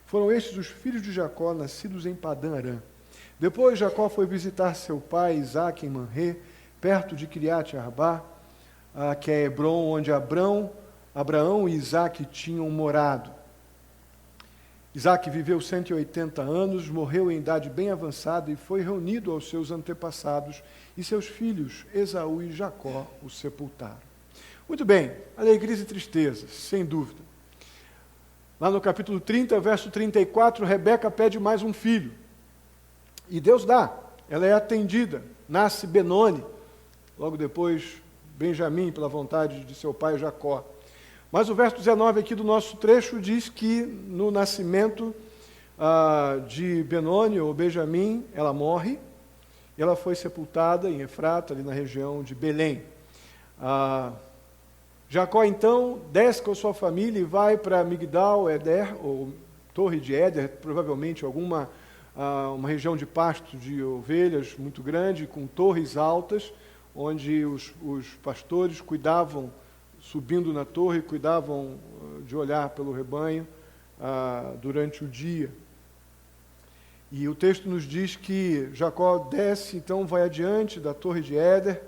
Foram estes os filhos de Jacó, nascidos em Padã Arã. Depois Jacó foi visitar seu pai Isaque em Manrê, perto de Criate Arbá, que é Hebron, onde Abraão e Isaque tinham morado. Isaque viveu 180 anos, morreu em idade bem avançada e foi reunido aos seus antepassados, e seus filhos, Esaú e Jacó, o sepultaram. Muito bem, alegrias e tristezas, sem dúvida. Lá no capítulo 30, verso 34, Rebeca pede mais um filho. E Deus dá, ela é atendida. Nasce Benoni, logo depois Benjamim, pela vontade de seu pai Jacó. Mas o verso 19 aqui do nosso trecho diz que no nascimento de Benoni, ou Benjamim, ela morre, e ela foi sepultada em Efrata, ali na região de Belém. Jacó, então, desce com a sua família e vai para Migdal Eder, ou Torre de Éder, provavelmente uma região de pasto de ovelhas muito grande, com torres altas, onde os pastores cuidavam, subindo na torre, cuidavam de olhar pelo rebanho durante o dia. E o texto nos diz que Jacó desce, então vai adiante da Torre de Éder.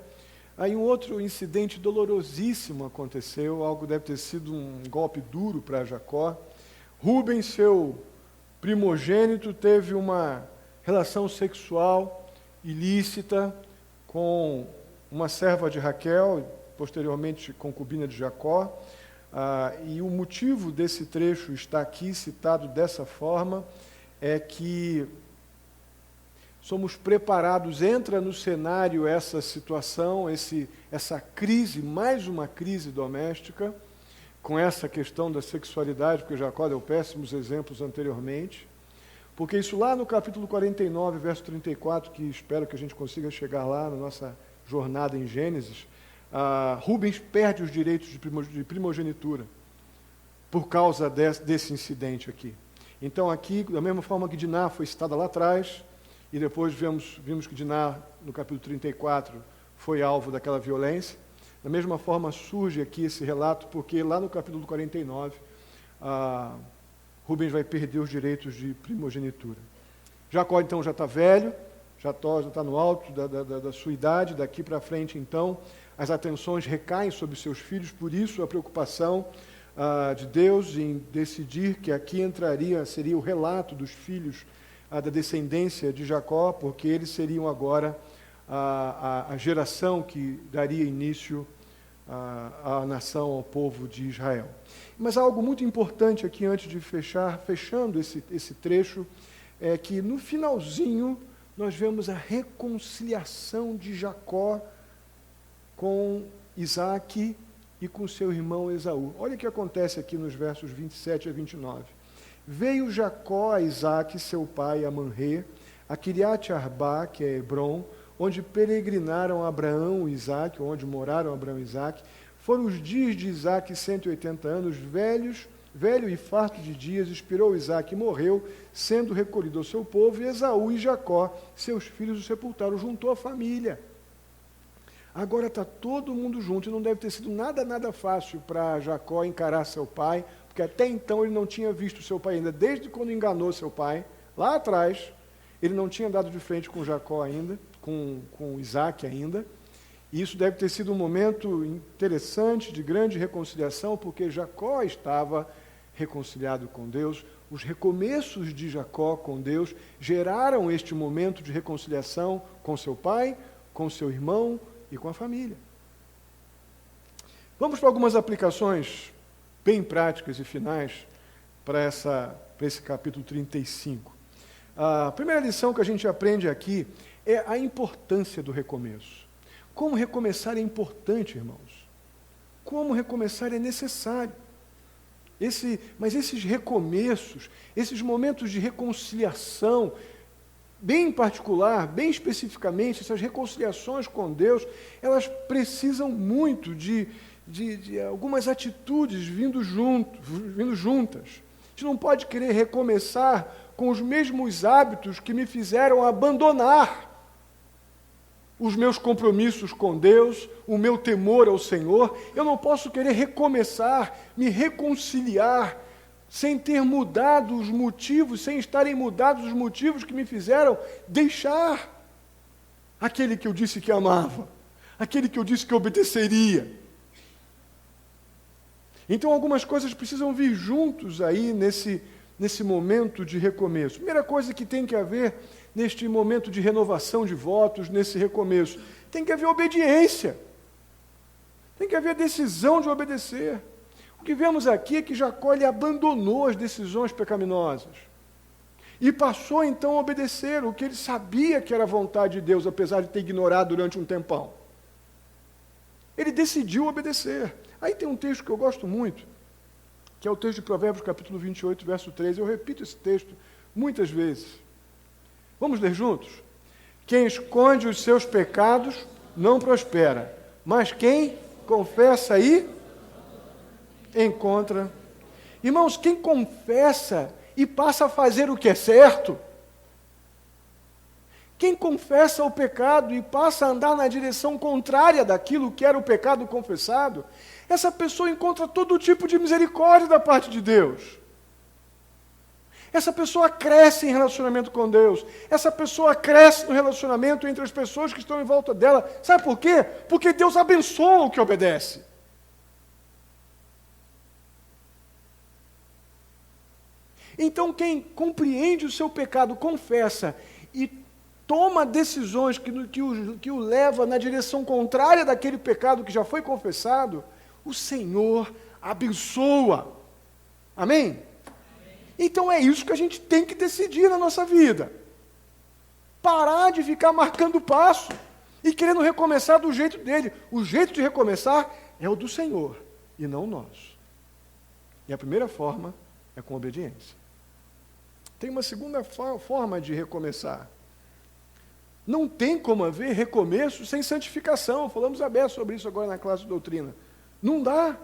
Aí um outro incidente dolorosíssimo aconteceu, algo deve ter sido um golpe duro para Jacó. Rúben, seu primogênito, teve uma relação sexual ilícita com uma serva de Raquel, posteriormente concubina de Jacó. E o motivo desse trecho está aqui citado dessa forma, é que somos preparados, entra no cenário essa situação, essa crise, mais uma crise doméstica, com essa questão da sexualidade, porque Jacó deu péssimos exemplos anteriormente, porque isso lá no capítulo 49, verso 34, que espero que a gente consiga chegar lá na nossa jornada em Gênesis, Rubens perde os direitos de primogenitura por causa desse incidente aqui. Então aqui, da mesma forma que Diná foi citada lá atrás, e depois vimos que Diná, no capítulo 34, foi alvo daquela violência, da mesma forma surge aqui esse relato, porque lá no capítulo 49, Rubens vai perder os direitos de primogenitura. Jacó, então, já está velho, já está no alto da sua idade, daqui para frente, então, as atenções recaem sobre seus filhos, por isso a preocupação de Deus em decidir que aqui seria o relato dos filhos da descendência de Jacó, porque eles seriam agora a geração que daria início à nação, ao povo de Israel. Mas há algo muito importante aqui antes de fechando esse trecho, é que no finalzinho nós vemos a reconciliação de Jacó com Isaque e com seu irmão Esaú. Olha o que acontece aqui nos versos 27 a 29. Veio Jacó a Isaque, seu pai, a Manrê, a Quiriate Arbá, que é Hebron, onde peregrinaram Abraão e Isaque, onde moraram Abraão e Isaque. Foram os dias de Isaque 180 anos, velho e farto de dias, expirou Isaque e morreu, sendo recolhido ao seu povo, e Esaú e Jacó, seus filhos, o sepultaram, juntou a família. Agora está todo mundo junto, e não deve ter sido nada fácil para Jacó encarar seu pai, porque até então ele não tinha visto seu pai ainda, desde quando enganou seu pai, lá atrás, ele não tinha dado de frente com Jacó ainda, com Isaque ainda, e isso deve ter sido um momento interessante, de grande reconciliação, porque Jacó estava reconciliado com Deus, os recomeços de Jacó com Deus geraram este momento de reconciliação com seu pai, com seu irmão e com a família. Vamos para algumas aplicações bem práticas e finais para esse capítulo 35. A primeira lição que a gente aprende aqui é a importância do recomeço. Como recomeçar é importante, irmãos. Como recomeçar é necessário. Mas esses recomeços, esses momentos de reconciliação, bem em particular, bem especificamente, essas reconciliações com Deus, elas precisam muito de algumas atitudes vindo juntas. A gente não pode querer recomeçar com os mesmos hábitos que me fizeram abandonar os meus compromissos com Deus, o meu temor ao Senhor. Eu não posso querer recomeçar, me reconciliar, sem ter mudado os motivos, sem estarem mudados os motivos que me fizeram deixar aquele que eu disse que amava, aquele que eu disse que obedeceria. Então algumas coisas precisam vir juntos aí nesse momento de recomeço. Primeira coisa que tem que haver neste momento de renovação de votos, nesse recomeço, tem que haver obediência. Tem que haver decisão de obedecer. O que vemos aqui é que Jacó ele abandonou as decisões pecaminosas e passou então a obedecer o que ele sabia que era a vontade de Deus, apesar de ter ignorado durante um tempão. Ele decidiu obedecer. Aí tem um texto que eu gosto muito, que é o texto de Provérbios, capítulo 28, verso 13. Eu repito esse texto muitas vezes. Vamos ler juntos? Quem esconde os seus pecados não prospera, mas quem confessa e encontra. Irmãos, quem confessa e passa a fazer o que é certo, quem confessa o pecado e passa a andar na direção contrária daquilo que era o pecado confessado, essa pessoa encontra todo tipo de misericórdia da parte de Deus. Essa pessoa cresce em relacionamento com Deus. Essa pessoa cresce no relacionamento entre as pessoas que estão em volta dela. Sabe por quê? Porque Deus abençoa o que obedece. Então, quem compreende o seu pecado, confessa e toma decisões que o leva na direção contrária daquele pecado que já foi confessado, o Senhor abençoa. Amém? Então é isso que a gente tem que decidir na nossa vida. Parar de ficar marcando passo e querendo recomeçar do jeito dele. O jeito de recomeçar é o do Senhor e não o nosso. E a primeira forma é com obediência. Tem uma segunda forma de recomeçar. Não tem como haver recomeço sem santificação. Falamos aberto sobre isso agora na classe de doutrina. Não dá.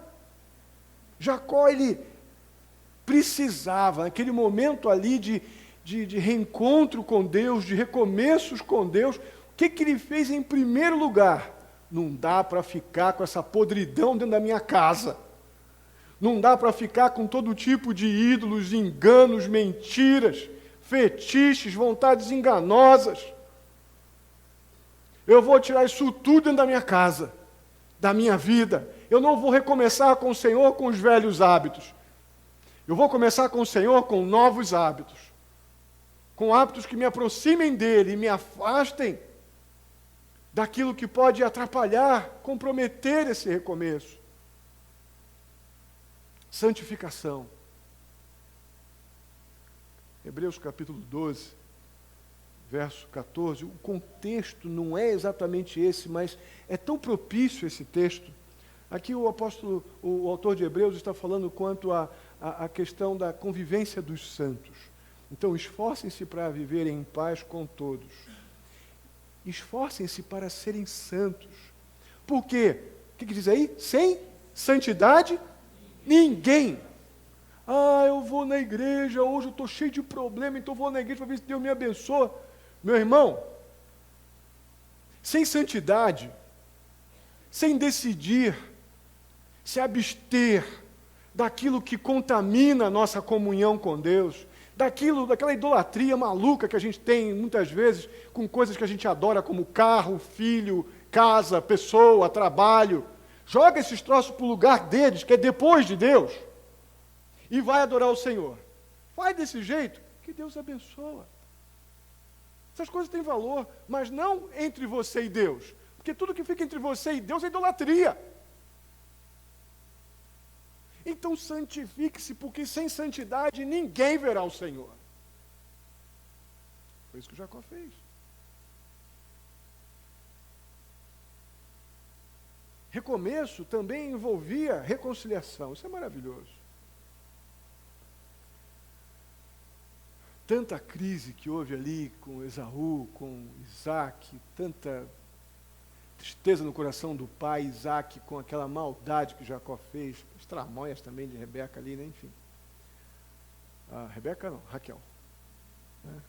Jacó, ele precisava, naquele momento ali de reencontro com Deus, de recomeços com Deus, o que ele fez em primeiro lugar? Não dá para ficar com essa podridão dentro da minha casa. Não dá para ficar com todo tipo de ídolos, enganos, mentiras, fetiches, vontades enganosas. Eu vou tirar isso tudo dentro da minha casa, da minha vida. Eu não vou recomeçar com o Senhor com os velhos hábitos. Eu vou começar com o Senhor com novos hábitos. Com hábitos que me aproximem dEle e me afastem daquilo que pode atrapalhar, comprometer esse recomeço. Santificação. Hebreus capítulo 12, verso 14. O contexto não é exatamente esse, mas é tão propício esse texto. Aqui o autor de Hebreus está falando quanto à questão da convivência dos santos. Então, esforcem-se para viverem em paz com todos. Esforcem-se para serem santos. Por quê? O que diz aí? Sem santidade, ninguém. Eu vou na igreja, hoje eu estou cheio de problema, então eu vou na igreja para ver se Deus me abençoa. Meu irmão, sem santidade, sem decidir, se abster daquilo que contamina a nossa comunhão com Deus, daquela idolatria maluca que a gente tem muitas vezes com coisas que a gente adora, como carro, filho, casa, pessoa, trabalho. Joga esses troços para o lugar deles, que é depois de Deus, e vai adorar o Senhor. Faz desse jeito, que Deus abençoa. Essas coisas têm valor, mas não entre você e Deus, porque tudo que fica entre você e Deus é idolatria. Então santifique-se, porque sem santidade ninguém verá o Senhor. Foi isso que Jacó fez. Recomeço também envolvia reconciliação. Isso é maravilhoso. Tanta crise que houve ali com Esaú, com Isaac, tanta tristeza no coração do pai Isaac com aquela maldade que Jacó fez, as tramóias também de Rebeca ali, né? Enfim. Rebeca não, Raquel. Né?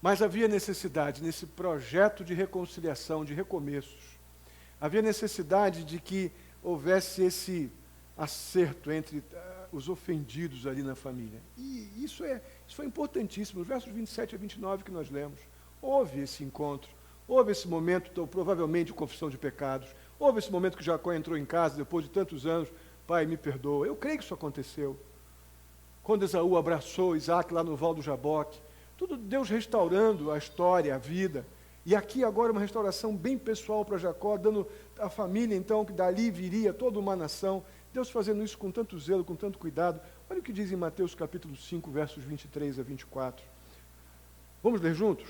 Mas havia necessidade, nesse projeto de reconciliação, de recomeços, havia necessidade de que houvesse esse acerto entre os ofendidos ali na família. E isso foi importantíssimo. Os versos 27 a 29 que nós lemos. Houve esse encontro, houve esse momento, então, provavelmente, de confissão de pecados. Houve esse momento que Jacó entrou em casa depois de tantos anos. Pai, me perdoa. Eu creio que isso aconteceu. Quando Esaú abraçou Isaac lá no Val do Jaboque. Tudo Deus restaurando a história, a vida. E aqui agora uma restauração bem pessoal para Jacó, dando a família, então, que dali viria toda uma nação. Deus fazendo isso com tanto zelo, com tanto cuidado. Olha o que diz em Mateus capítulo 5, versos 23 a 24. Vamos ler juntos?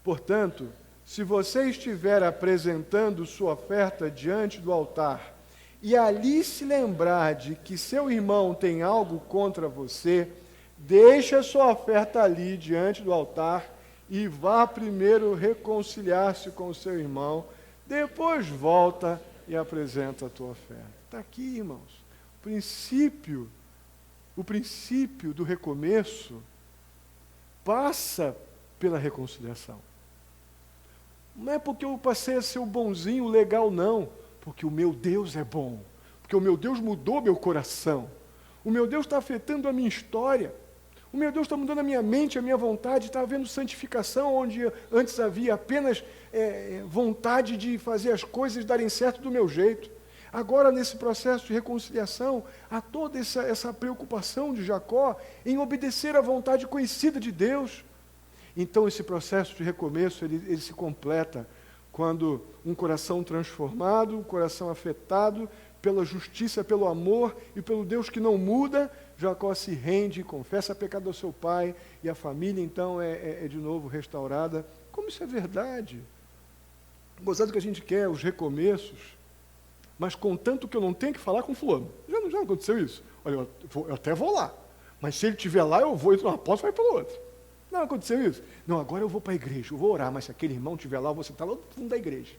Portanto, se você estiver apresentando sua oferta diante do altar, e ali se lembrar de que seu irmão tem algo contra você, deixe a sua oferta ali diante do altar e vá primeiro reconciliar-se com o seu irmão, depois volta e apresenta a tua oferta. Está aqui, irmãos, o princípio do recomeço passa pela reconciliação. Não é porque eu passei a ser o bonzinho, legal, não. Porque o meu Deus é bom. Porque o meu Deus mudou meu coração. O meu Deus está afetando a minha história. O meu Deus está mudando a minha mente, a minha vontade. Está havendo santificação, onde antes havia apenas vontade de fazer as coisas darem certo do meu jeito. Agora, nesse processo de reconciliação, há toda essa preocupação de Jacó em obedecer à vontade conhecida de Deus. Então, esse processo de recomeço, ele se completa quando um coração transformado, um coração afetado pela justiça, pelo amor e pelo Deus que não muda, Jacó se rende, confessa pecado ao seu pai, e a família, então, é de novo restaurada. Como isso é verdade? Gozado que a gente quer, os recomeços, mas contanto que eu não tenho que falar com fulano. Já não aconteceu isso? Olha, eu até vou lá, mas se ele estiver lá, eu vou, entro numa porta e vai pelo outro. Não aconteceu isso? Não, agora eu vou para a igreja, eu vou orar, mas se aquele irmão estiver lá, eu vou sentar lá no fundo da igreja.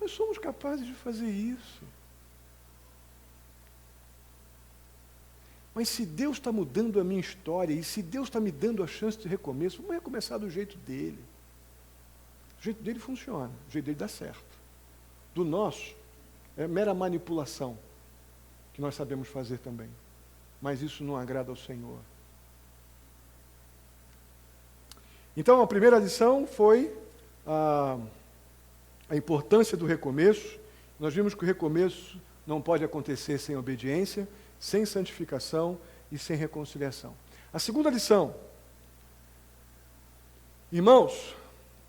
Nós somos capazes de fazer isso. Mas se Deus está mudando a minha história, e se Deus está me dando a chance de recomeço, vamos recomeçar do jeito dele. O jeito dele funciona, o jeito dele dá certo. Do nosso, é mera manipulação, que nós sabemos fazer também. Mas isso não agrada ao Senhor. Então, a primeira lição foi a importância do recomeço. Nós vimos que o recomeço não pode acontecer sem obediência, sem santificação e sem reconciliação. A segunda lição. Irmãos,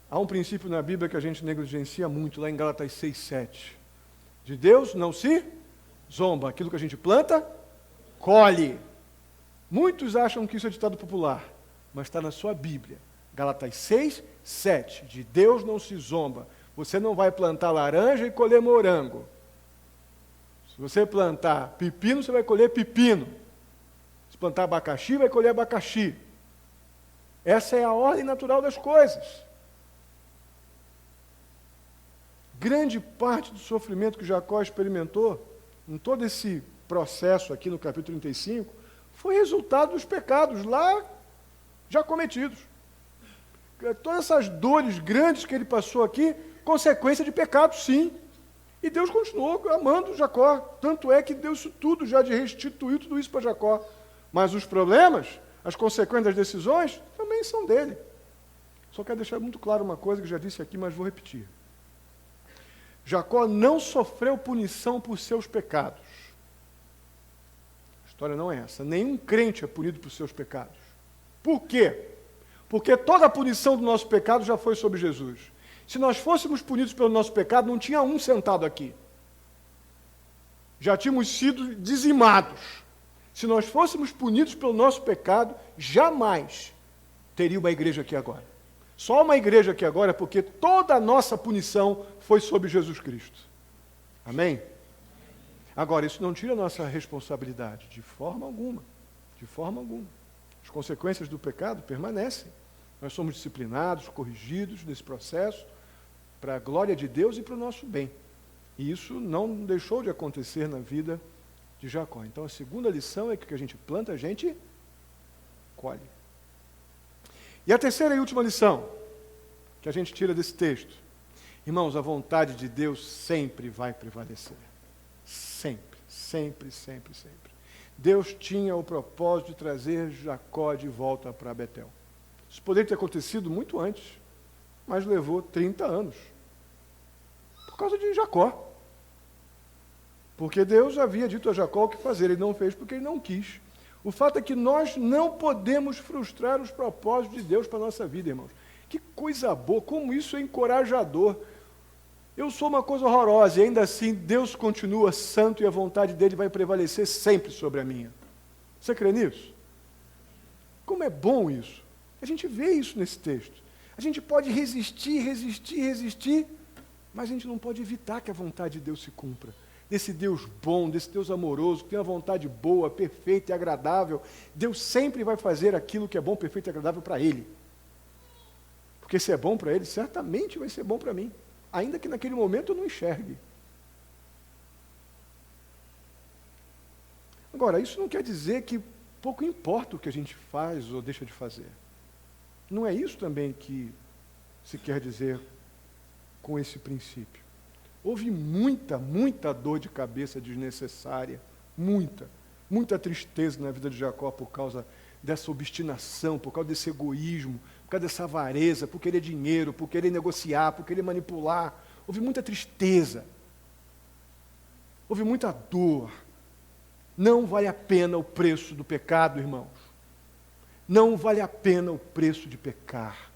há um princípio na Bíblia que a gente negligencia muito, lá em Gálatas 6:7. De Deus não se zomba. Aquilo que a gente planta, colhe. Muitos acham que isso é ditado popular, mas está na sua Bíblia. Gálatas 6:7. De Deus não se zomba. Você não vai plantar laranja e colher morango. Se você plantar pepino, você vai colher pepino. Se plantar abacaxi, vai colher abacaxi. Essa é a ordem natural das coisas. Grande parte do sofrimento que Jacó experimentou, em todo esse processo aqui no capítulo 35, foi resultado dos pecados lá já cometidos. Todas essas dores grandes que ele passou aqui, consequência de pecado, sim. E Deus continuou amando Jacó. Tanto é que deu isso tudo já de restituir tudo isso para Jacó. Mas os problemas, as consequências das decisões, também são dele. Só quero deixar muito claro uma coisa que já disse aqui, mas vou repetir. Jacó não sofreu punição por seus pecados. A história não é essa. Nenhum crente é punido por seus pecados. Por quê? Porque toda a punição do nosso pecado já foi sobre Jesus. Se nós fôssemos punidos pelo nosso pecado, não tinha um sentado aqui. Já tínhamos sido dizimados. Se nós fôssemos punidos pelo nosso pecado, jamais teria uma igreja aqui agora. Só uma igreja aqui agora, porque toda a nossa punição foi sobre Jesus Cristo. Amém? Agora, isso não tira a nossa responsabilidade, de forma alguma. De forma alguma. As consequências do pecado permanecem. Nós somos disciplinados, corrigidos nesse processo, para a glória de Deus e para o nosso bem. E isso não deixou de acontecer na vida de Jacó. Então, a segunda lição é que o que a gente planta, a gente colhe. E a terceira e última lição que a gente tira desse texto. Irmãos, a vontade de Deus sempre vai prevalecer. Sempre, sempre, sempre, sempre. Deus tinha o propósito de trazer Jacó de volta para Betel. Isso poderia ter acontecido muito antes, mas levou 30 anos. Por causa de Jacó. Porque Deus havia dito a Jacó o que fazer, ele não fez porque ele não quis. O fato é que nós não podemos frustrar os propósitos de Deus para a nossa vida, irmãos. Que coisa boa, como isso é encorajador. Eu sou uma coisa horrorosa, e ainda assim Deus continua santo e a vontade dele vai prevalecer sempre sobre a minha. Você crê nisso? Como é bom isso. A gente vê isso nesse texto. A gente pode resistir, mas a gente não pode evitar que a vontade de Deus se cumpra. Desse Deus bom, desse Deus amoroso, que tem uma vontade boa, perfeita e agradável. Deus sempre vai fazer aquilo que é bom, perfeito e agradável para Ele. Porque se é bom para Ele, certamente vai ser bom para mim. Ainda que naquele momento eu não enxergue. Agora, isso não quer dizer que pouco importa o que a gente faz ou deixa de fazer. Não é isso também que se quer dizer com esse princípio. Houve muita dor de cabeça desnecessária, muita tristeza na vida de Jacó por causa dessa obstinação, por causa desse egoísmo, por causa dessa avareza, por querer dinheiro, por querer negociar, por querer manipular. Houve muita tristeza, houve muita dor. Não vale a pena o preço do pecado, irmãos. Não vale a pena o preço de pecar.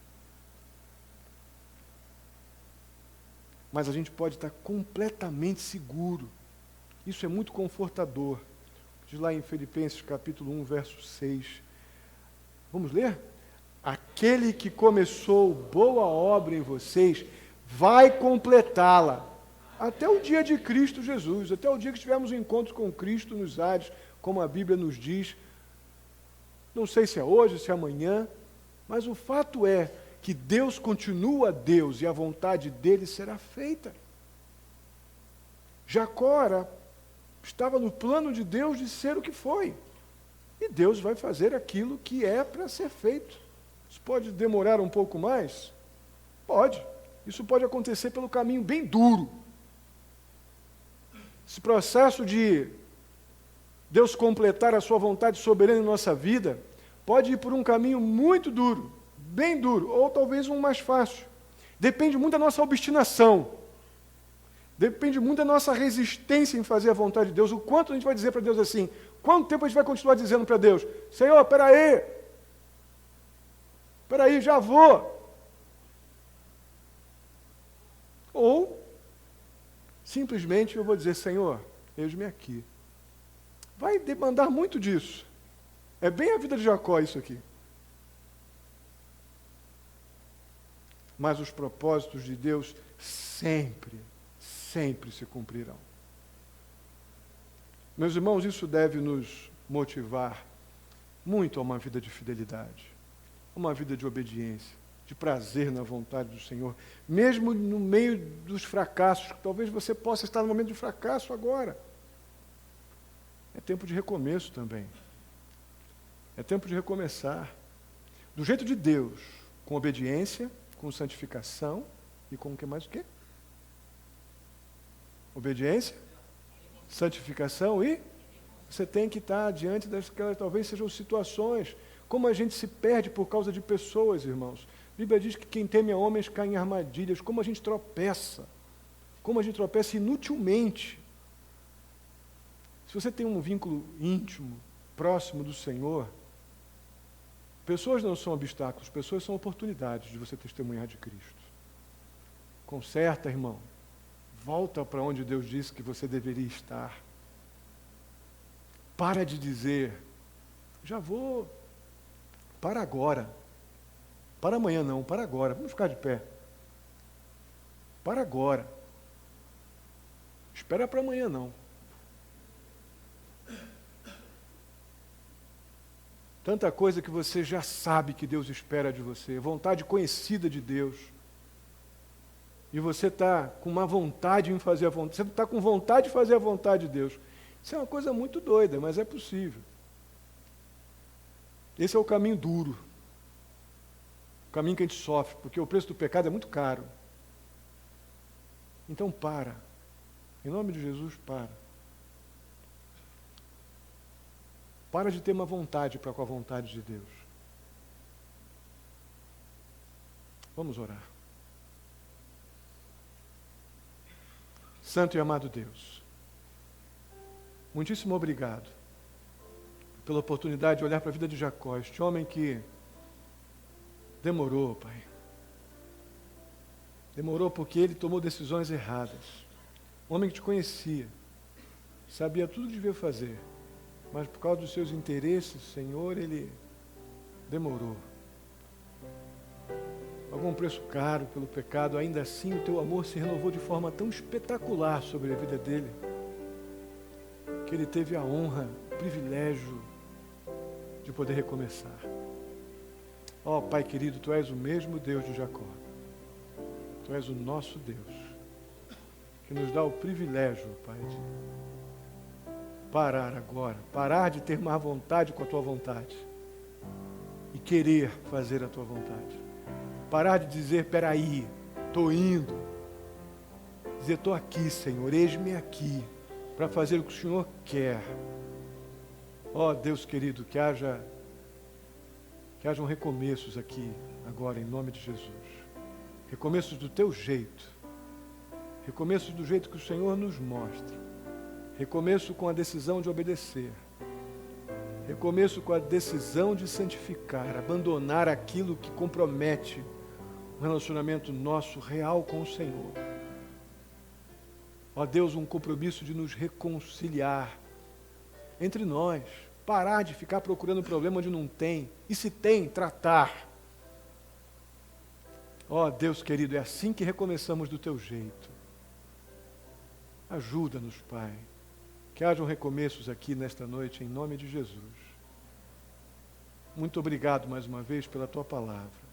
Mas a gente pode estar completamente seguro. Isso é muito confortador. Diz lá em Filipenses capítulo 1, verso 6. Vamos ler? Aquele que começou boa obra em vocês, vai completá-la. Até o dia de Cristo Jesus, até o dia que tivermos um encontro com Cristo nos ares, como a Bíblia nos diz. Não sei se é hoje, se é amanhã, mas o fato é que Deus continua Deus e a vontade dele será feita. Jacó estava no plano de Deus de ser o que foi. E Deus vai fazer aquilo que é para ser feito. Isso pode demorar um pouco mais? Pode. Isso pode acontecer pelo caminho bem duro. Esse processo de Deus completar a sua vontade soberana em nossa vida pode ir por um caminho muito duro, bem duro, ou talvez um mais fácil. Depende muito da nossa obstinação. Depende muito da nossa resistência em fazer a vontade de Deus. O quanto a gente vai dizer para Deus assim, quanto tempo a gente vai continuar dizendo para Deus, Senhor, espera aí, já vou. Ou, simplesmente eu vou dizer, Senhor, eis-me aqui. Vai demandar muito disso. É bem a vida de Jacó isso aqui. Mas os propósitos de Deus sempre se cumprirão. Meus irmãos, isso deve nos motivar muito a uma vida de fidelidade, a uma vida de obediência, de prazer na vontade do Senhor, mesmo no meio dos fracassos, que talvez você possa estar no momento de fracasso agora. É tempo de recomeço também. É tempo de recomeçar. Do jeito de Deus, com obediência, com santificação e com o que mais o quê? Obediência, santificação e você tem que estar diante daquelas talvez sejam situações, como a gente se perde por causa de pessoas, irmãos. A Bíblia diz que quem teme a homens cai em armadilhas, como a gente tropeça inutilmente. Se você tem um vínculo íntimo, próximo do Senhor, pessoas não são obstáculos, pessoas são oportunidades de você testemunhar de Cristo. Conserta, irmão. Volta para onde Deus disse que você deveria estar. Para de dizer, já vou. Para agora. Para amanhã não, para agora. Vamos ficar de pé. Para agora. Espera para amanhã não. Tanta coisa que você já sabe que Deus espera de você, vontade conhecida de Deus. E você está com uma vontade em fazer a vontade, você está com vontade de fazer a vontade de Deus. Isso é uma coisa muito doida, mas é possível. Esse é o caminho duro. O caminho que a gente sofre, porque o preço do pecado é muito caro. Então para. Em nome de Jesus, para. Para de ter uma vontade para com a vontade de Deus. Vamos orar. Santo e amado Deus, muitíssimo obrigado pela oportunidade de olhar para a vida de Jacó, este homem que demorou, Pai. Demorou porque ele tomou decisões erradas. Um homem que te conhecia, sabia tudo o que devia fazer, mas por causa dos seus interesses, Senhor, ele demorou. Pagou um preço caro pelo pecado, ainda assim o teu amor se renovou de forma tão espetacular sobre a vida dele, que ele teve a honra, o privilégio de poder recomeçar. Ó Pai querido, Tu és o mesmo Deus de Jacó. Tu és o nosso Deus, que nos dá o privilégio, Pai, de parar agora, parar de ter má vontade com a Tua vontade e querer fazer a Tua vontade. Parar de dizer, peraí, estou indo. Dizer, estou aqui, Senhor, eis-me aqui, para fazer o que o Senhor quer. Ó Deus querido, que hajam recomeços aqui, agora, em nome de Jesus. Recomeços do Teu jeito. Recomeços do jeito que o Senhor nos mostra. Recomeço com a decisão de obedecer. Recomeço com a decisão de santificar, abandonar aquilo que compromete um relacionamento nosso real com o Senhor. Ó Deus, um compromisso de nos reconciliar entre nós, parar de ficar procurando problema onde não tem, e se tem, tratar. Ó Deus querido, é assim que recomeçamos do Teu jeito. Ajuda-nos, Pai, que hajam recomeços aqui nesta noite, em nome de Jesus. Muito obrigado mais uma vez pela Tua palavra.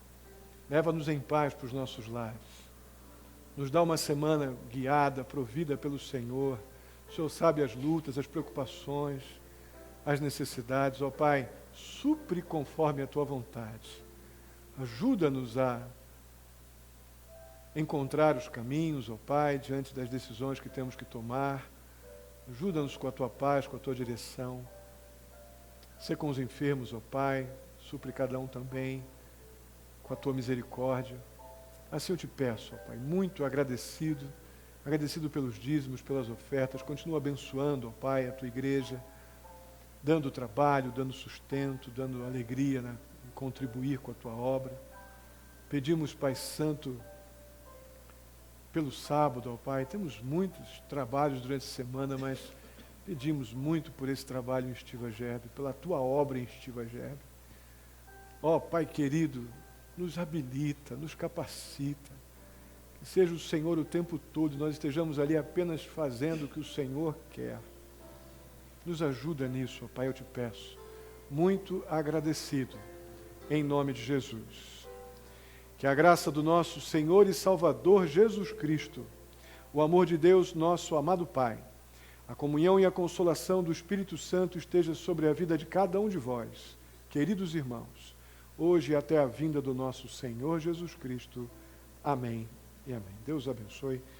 Leva-nos em paz para os nossos lares. Nos dá uma semana guiada, provida pelo Senhor. O Senhor sabe as lutas, as preocupações, as necessidades. Ó Pai, supre conforme a Tua vontade. Ajuda-nos a encontrar os caminhos, ó Pai, diante das decisões que temos que tomar. Ajuda-nos com a Tua paz, com a Tua direção. Sê com os enfermos, ó Pai, supre cada um também, com a Tua misericórdia. Assim eu te peço, ó Pai, muito agradecido pelos dízimos, pelas ofertas. Continua abençoando, ó Pai, a Tua igreja, dando trabalho, dando sustento, dando alegria em contribuir com a Tua obra. Pedimos, Pai Santo, pelo sábado, ó Pai, temos muitos trabalhos durante a semana, mas pedimos muito por esse trabalho em Estiva Gerbe, pela Tua obra em Estiva Gerbe. Ó Pai querido, nos habilita, nos capacita, que seja o Senhor o tempo todo, nós estejamos ali apenas fazendo o que o Senhor quer. Nos ajuda nisso, ó Pai, eu te peço, muito agradecido, em nome de Jesus. Que a graça do nosso Senhor e Salvador Jesus Cristo, o amor de Deus, nosso amado Pai, a comunhão e a consolação do Espírito Santo esteja sobre a vida de cada um de vós, queridos irmãos, hoje e até a vinda do nosso Senhor Jesus Cristo. Amém e amém. Deus abençoe.